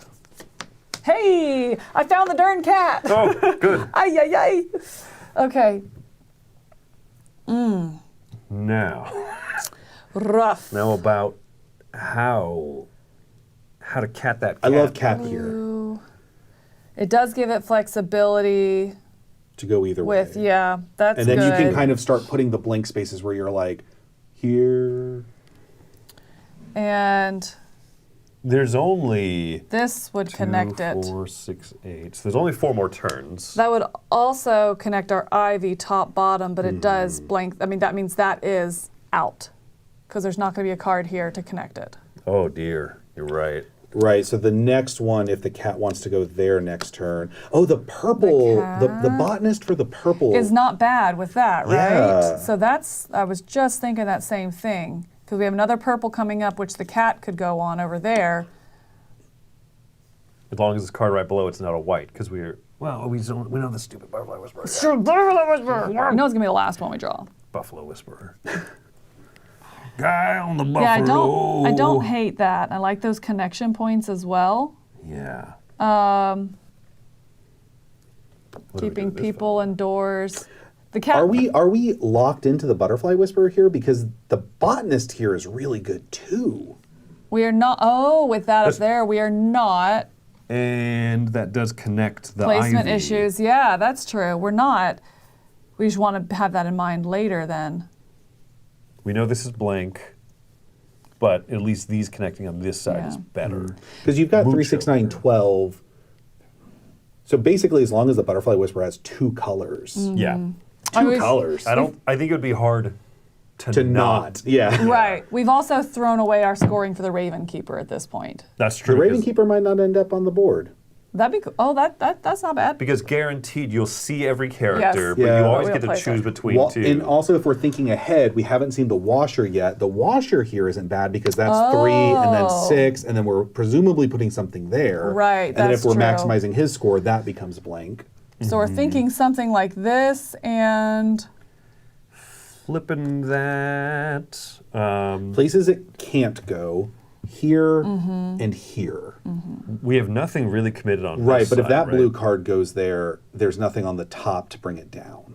Hey, I found the darn cat. Oh, good. Ay, ay, ay. Okay. Now Rough. about how to cat that I cat. love cat here Ooh. It does give it flexibility to go either with, way. yeah, that's And then good. you can kind of start putting the blank spaces where you're like, here. And There's only this would 2, connect it. 4, 6, 8. So there's only 4 more turns. That would also connect our Ivy top bottom, but it does blank. I mean, that means that is out because there's not going to be a card here to connect it. Oh dear, you're right. Right, so the next one, if the cat wants to go there next turn. Oh, the purple, the cat botanist for the purple. Is not bad with that, right? Yeah. So that's, I was just thinking that same thing because we have another purple coming up, which the cat could go on over there. As long as this card right below it's not a white, because we know the stupid Butterfly Whisperer. Sure, you know it's gonna be the last one we draw. Buffalo Whisperer. Guy on the buffalo. Yeah, I don't hate that. I like those connection points as well. Yeah. What do we do Keeping with this people indoors. The cat. Are we locked into the butterfly whisperer here? Because the botanist here is really good too. We are not. Oh, with that up there, we are not. And that does connect the Placement ivy. issues. Yeah, that's true. We're not. We just want to have that in mind later then. We know this is blank, but at least these connecting on this side is Yeah. better. Because you've got Mucho 3, 6, 9, 12. So basically, as long as the butterfly whisperer has 2 colors, Yeah. two colors. I think it would be hard to, to not. Yeah. Right. We've also thrown away our scoring for the Raven Keeper at this point. That's true. The Raven because- Keeper might not end up on the board. That'd be cool. Oh, that's not bad. Because guaranteed you'll see every character, Yes. but Yeah. you always We'll get to place choose it. between two. And also, if we're thinking ahead, we haven't seen the washer yet. The washer here isn't bad because that's 3 and then 6, and then we're presumably putting something there. Right, And then if that's we're true. maximizing his score, that becomes blank. So we're thinking something like this and Flipping that. Places it can't go, here Mm-hmm. and here. We have nothing really committed on Right, this but if side, that right? blue card goes there, there's nothing on the top to bring it down.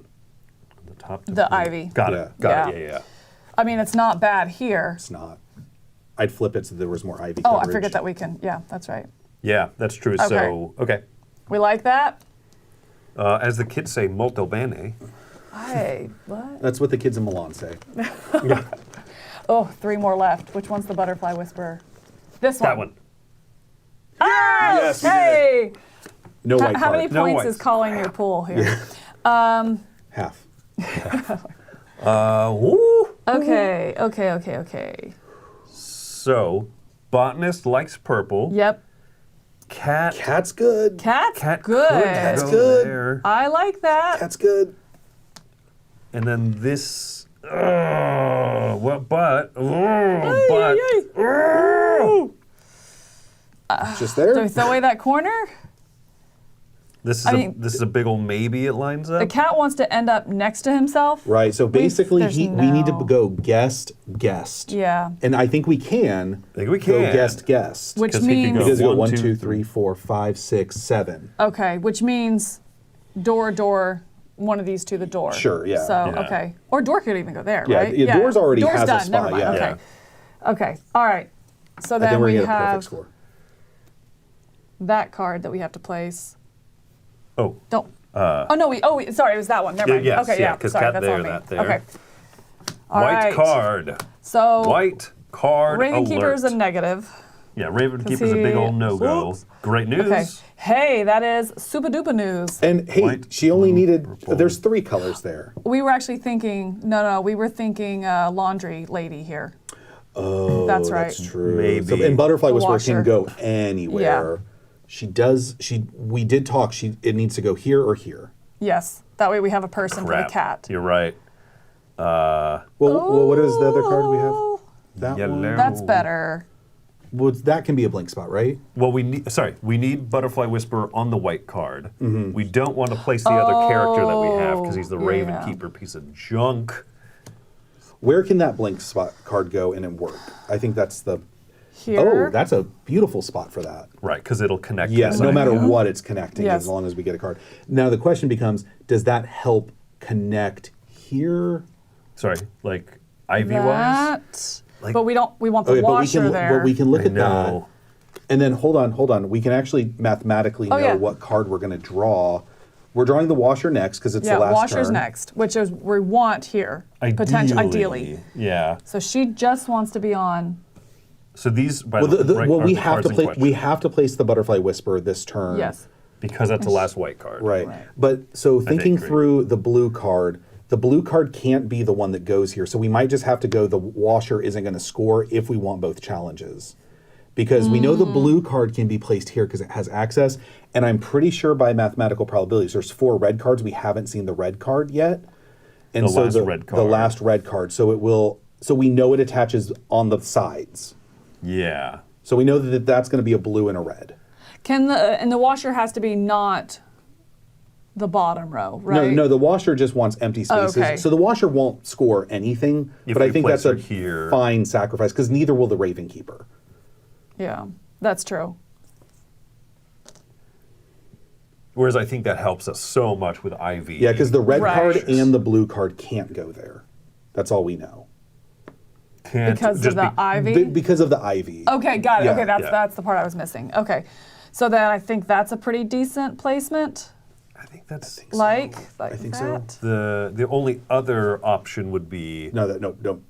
The top to the blue. Ivy. Got Yeah. it. Got Yeah. it. Yeah, yeah. I mean, it's not bad here. It's not. I'd flip it so there was more ivy Oh, coverage. I forget that we can. Yeah, that's right. Yeah, that's true. So, okay. We like that? As the kids say, molto bene. Hey, what? That's what the kids in Milan say. Oh, 3 more left. Which one's the butterfly whisperer? This one. That one. Ah, Yes, we did hey! No white How card. many No points whites. is calling your pool here? Half. Woo. Okay. So, botanist likes purple. Yep. Cat's good. Cat's Cat good. could Cat's go good. there. I like that. Cat's good. And then this. Just there. Do we throw away that corner? This is I mean, this is a big old maybe. It lines up. The cat wants to end up next to himself. Right. So basically, there's we need to no- go guest. Yeah. And I think we can. I think we Go can. guest. Which 'Cause he could means go Because you go 1, 1, 2, 2, 3, 4, 5, 6, 7. okay, which means door, one of these to the door. Sure, yeah. So Yeah. okay, or door could even go there, Yeah, right? yeah, doors already door's has a done. spot, Never mind. yeah. Okay. Okay. All right. So I then think we're we gonna get a perfect have score. that card that we have to place. Oh, Don't. Oh no, sorry, it was that one. Never mind. yes, okay, yeah, yeah. 'cause Sorry, cat that's there, on me. that there. Okay. All white right. card. So White card Raven alert. Keeper's a negative. Yeah, Raven Keeper's a big old no-go. Oops. Great news. Okay. Hey, that is super duper news. And hey, White, she only blue, needed. purple. There's 3 colors there. We were actually thinking. No, we were thinking laundry lady here. Oh, That's right. That's true. Maybe. So, and Butterfly The Whisperer washer. can go anywhere. She does. We did talk. It needs to go here or here. Yes. That way we have a person for Crap. the cat. You're right. Well, what is the other card we have? That Yellow. one. That's better. Well, that can be a blank spot, right? Well, we need Butterfly Whisperer on the white card. We don't want to place the other character that we have because he's the Raven yeah. Keeper piece of junk. Where can that blank spot card go and then work? I think that's the. Here. Oh, that's a beautiful spot for that. Right, because it'll connect. Yes, to no the matter idea. what it's connecting, Yes. as long as we get a card. Now the question becomes: does that help connect here? Sorry, like Ivy-wise? That. Like- But we don't. We want the Okay, washer there. but we can look I at that. know. And then hold on. We can actually mathematically know yeah. what card we're going to draw. We're drawing the washer next because it's yeah, the last washer's turn. next, which is we want here. Ideally. Yeah. So she just wants to be on. So these, by Well, the way, well, are we the have cards to in play. question. We have to place the Butterfly Whisperer this turn. Yes. because that's the last white card. Right. Right. But so thinking agree. through the blue card can't be the one that goes here. So we might just have to go the washer isn't going to score if we want both challenges. Because we know the blue card can be placed here because it has access. And I'm pretty sure by mathematical probabilities, there's 4 red cards. We haven't seen the red card yet. And The so last red The card. last red card. So it will. So we know it attaches on the sides. Yeah. So we know that that's going to be a blue and a red. And the washer has to be not the bottom row, right? No, the washer just wants empty spaces. okay. So the washer won't score anything, If but I we think place that's a her here. fine sacrifice because neither will the Raven Keeper. Yeah, that's true. Whereas I think that helps us so much with Ivy. Yeah, because the red Right. card and the blue card can't go there. That's all we know. Can't Because of just the be- ivy. Because of the ivy. Okay, got it. Yeah. Okay, Yeah. that's the part I was missing. Okay, so then I think that's a pretty decent placement. I think that's Like I think so. that. the only other option would be. No, don't.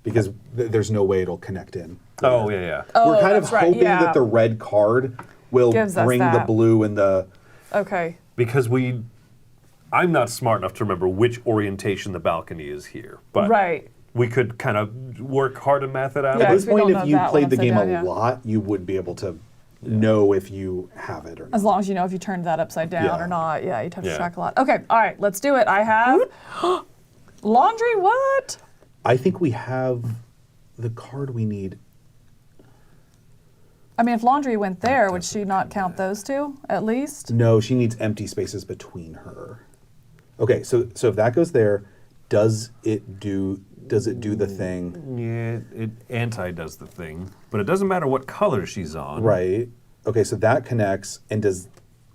Because there's no way it'll connect in. Oh yeah. Oh, We're kind of that's right, hoping yeah. that the red card will Gives us bring the that. blue and the. Okay. Because I'm not smart enough to remember which orientation the balcony is here, but Right. we could kind of work hard to math it out. Yeah, At this we point, don't if know you that played one the game upside a down, yeah. lot, you would be able to know if you have it or not. As long as you know if you turned that upside down Yeah. or not. Yeah, you'd have to Yeah. track a lot. Okay, all right, let's do it. I have laundry. What? I think we have the card we need. I mean, if laundry went there, would she not count those two at least? No, she needs empty spaces between her. Okay, so if that goes there, does it do the thing? Yeah, it anti does the thing, but it doesn't matter what color she's on. Right. Okay, so that connects, and does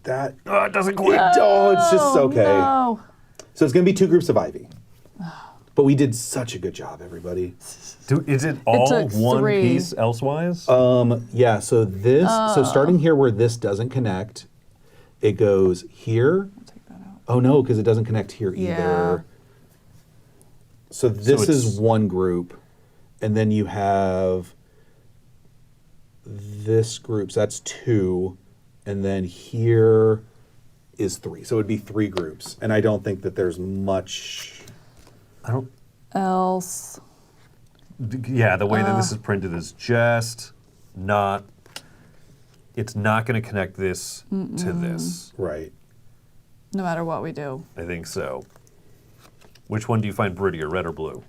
that? Oh, it doesn't quite. Oh, it's just okay. No. So it's going to be 2 groups of ivy. But we did such a good job, everybody. Is it all took one 3. piece elsewise? Yeah, so this, so starting here where this doesn't connect, it goes here. Take that out. Oh no, because it doesn't connect here Yeah. either. So this it's- is one group, and then you have this group, so that's 2, and then here is 3. So it would be 3 groups, and I don't think that there's much. I don't. Else. Yeah, the way that this is printed is just not. It's not going to connect this to this. Right. No matter what we do. I think so. Which one do you find prettier, red or blue?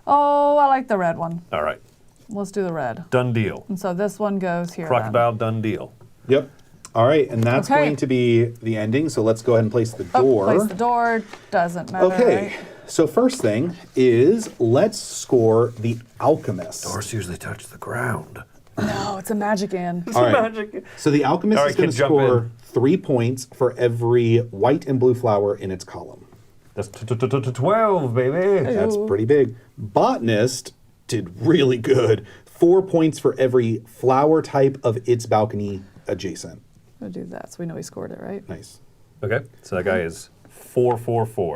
Oh, I like the red one. All right, Let's do the red. done deal. And so this one goes here. Crocodile, done deal. Yep. All right, and that's Okay. going to be the ending. So let's go ahead and place the Oh, door. place the door. Doesn't matter. Okay. Right? So first thing is let's score the alchemist. Doors usually touch the ground. No, it's a magic in. All right. So the alchemist All right, is going kid, to jump score in. 3 points for every white and blue flower in its column. That's 12, baby. That's pretty big. Botanist did really good. 4 points for every flower type of its balcony adjacent. We'll do that so we know he scored it, right? Nice. Okay, so that guy is 4.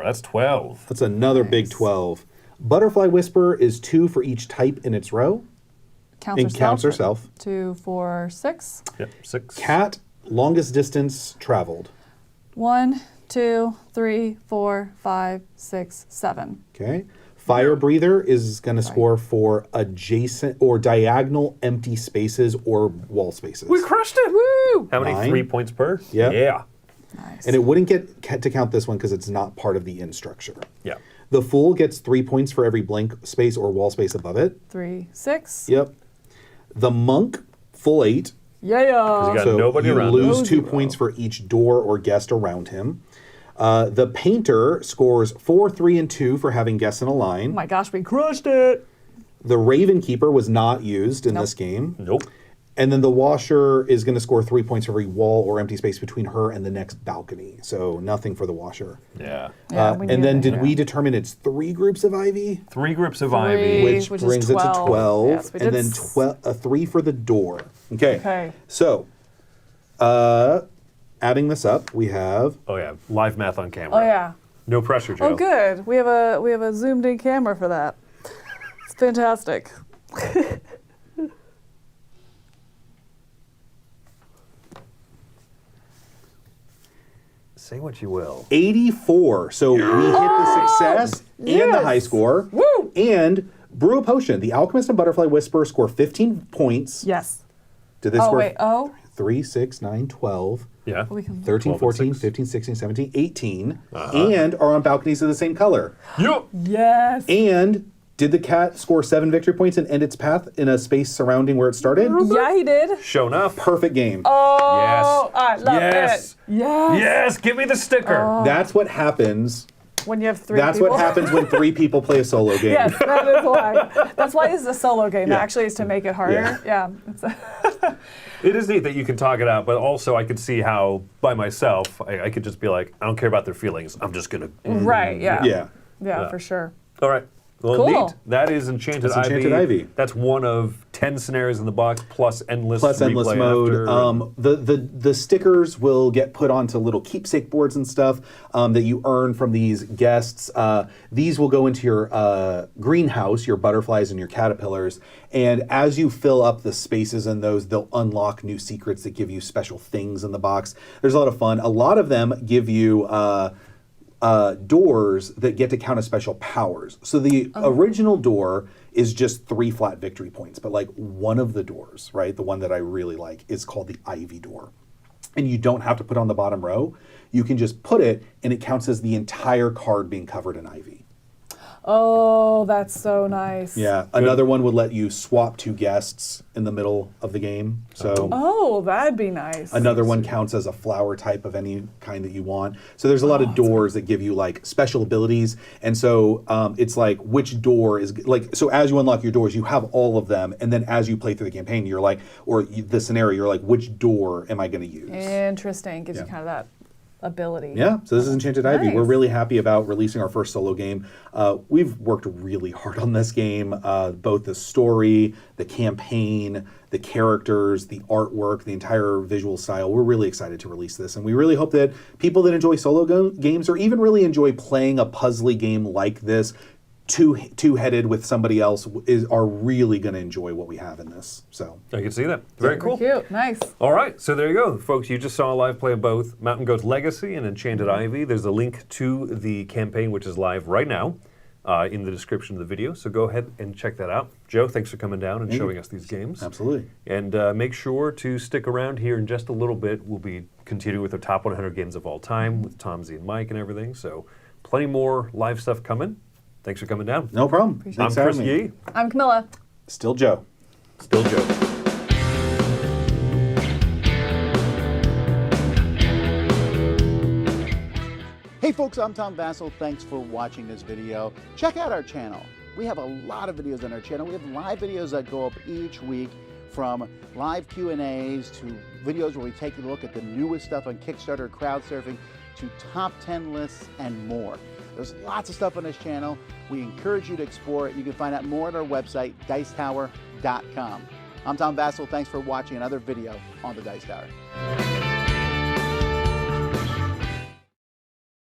That's 12. That's another big 12. Butterfly Whisperer is 2 for each type in its row. Counts And counts herself. 2, 4, 6. Yep, 6. Cat, longest distance traveled. 1, 2, 3, 4, 5, 6, 7. Okay. Fire Breather is going to score for adjacent or diagonal empty spaces or wall spaces. We crushed it. Woo! How many? 9. 3 points per? Yep. Yeah. Nice. And it wouldn't get to count this one because it's not part of the in structure. Yeah. The Fool gets 3 points for every blank space or wall space above it. 3, 6. Yep. The Monk, full 8. Yeah. You got So nobody you around lose him. 2 points for each door or guest around him. The Painter scores 4, 3, and 2 for having guests in a line. Oh my gosh, we crushed it. The Raven Keeper was not used in this game. Nope. And then the Washer is going to score 3 points for every wall or empty space between her and the next balcony. So nothing for the Washer. Yeah. Yeah, we And knew then that, did yeah. we determine it's 3 groups of ivy? 3 groups of 3. ivy. Which Which is brings it to 12. 12. Yes, we and did then 3 for the door. Okay. Okay. So, adding this up, we have Oh yeah, live math on camera. Oh yeah. No pressure, Joe. Oh good. We have a zoomed in camera for that. It's fantastic. Say what you will. 84. So we hit the success and the yes. high score. Woo! And brew a potion. The Alchemist and Butterfly Whisperer score 15 points. Yes. Did they Oh score wait. Oh. 3, 6, 9, 12, Yeah. We can. 13, 12 and 14, 6. 15, 16, 17, 18, and are on balconies of the same color. Yup. Yes. And did the cat score 7 victory points and end its path in a space surrounding where it started? Yeah, he did. Show enough. Perfect game. Oh, I love Yes. it. Yes. Yes. Give me the sticker. That's what happens. When you have 3 That's people. what happens when 3 people play a solo game. Yes, that is why. That's why this is a solo game. Yeah. Actually, is to make it harder. Yeah. It's It is neat that you can talk it out, but also I could see how by myself I could just be like, I don't care about their feelings. I'm just gonna. right. Yeah. Yeah. Yeah, for sure. All right. Well, Cool. neat. That is Enchanted That's Ivy. Enchanted Ivy. That's one of 10 scenarios in the box plus endless Plus endless replay mode. after. The stickers will get put onto little keepsake boards and stuff that you earn from these guests. These will go into your greenhouse, your butterflies and your caterpillars. And as you fill up the spaces in those, they'll unlock new secrets that give you special things in the box. There's a lot of fun. A lot of them give you doors that get to count as special powers. So the original door is just 3 flat victory points, but like one of the doors, right, the one that I really like, is called the Ivy door. And you don't have to put it on the bottom row. You can just put it, and it counts as the entire card being covered in ivy. Oh, that's so nice. Yeah, another one would let you swap 2 guests in the middle of the game. So Oh, that'd be nice. another one counts as a flower type of any kind that you want. So there's a lot of doors that give you like special abilities. And so it's like which door is like, so as you unlock your doors, you have all of them. And then as you play through the campaign, you're like, or the scenario, you're like, which door am I going to use? Interesting. Gives you Yeah. kind of that ability. Yeah, so this is Enchanted Ivy. Nice. We're really happy about releasing our first solo game. We've worked really hard on this game, both the story, the campaign, the characters, the artwork, the entire visual style. We're really excited to release this, and we really hope that people that enjoy solo games or even really enjoy playing a puzzly game like this, two-headed with somebody else, are really going to enjoy what we have in this. So I can see that. Very cool. Cute. Nice. All right, so there you go, folks. You just saw a live play of both Mountain Goat's Legacy and Enchanted Ivy. There's a link to the campaign, which is live right now, in the description of the video. So go ahead and check that out. Joe, thanks for coming down and showing us these games. absolutely. And make sure to stick around here in just a little bit. We'll be continuing with the top 100 games of all time with Tom Z and Mike and everything. So plenty more live stuff coming. Thanks for coming down. No problem. I'm Thanks for Chris having me. Yee. I'm Camilla. Still Joe. Still Joe. Hey folks, I'm Tom Vassell. Thanks for watching this video. Check out our channel. We have a lot of videos on our channel. We have live videos that go up each week, from live Q&As to videos where we take a look at the newest stuff on Kickstarter, crowdsurfing, to top 10 lists and more. There's lots of stuff on this channel. We encourage you to explore it. You can find out more at our website, dicetower.com. I'm Tom Vassell. Thanks for watching another video on the Dice Tower.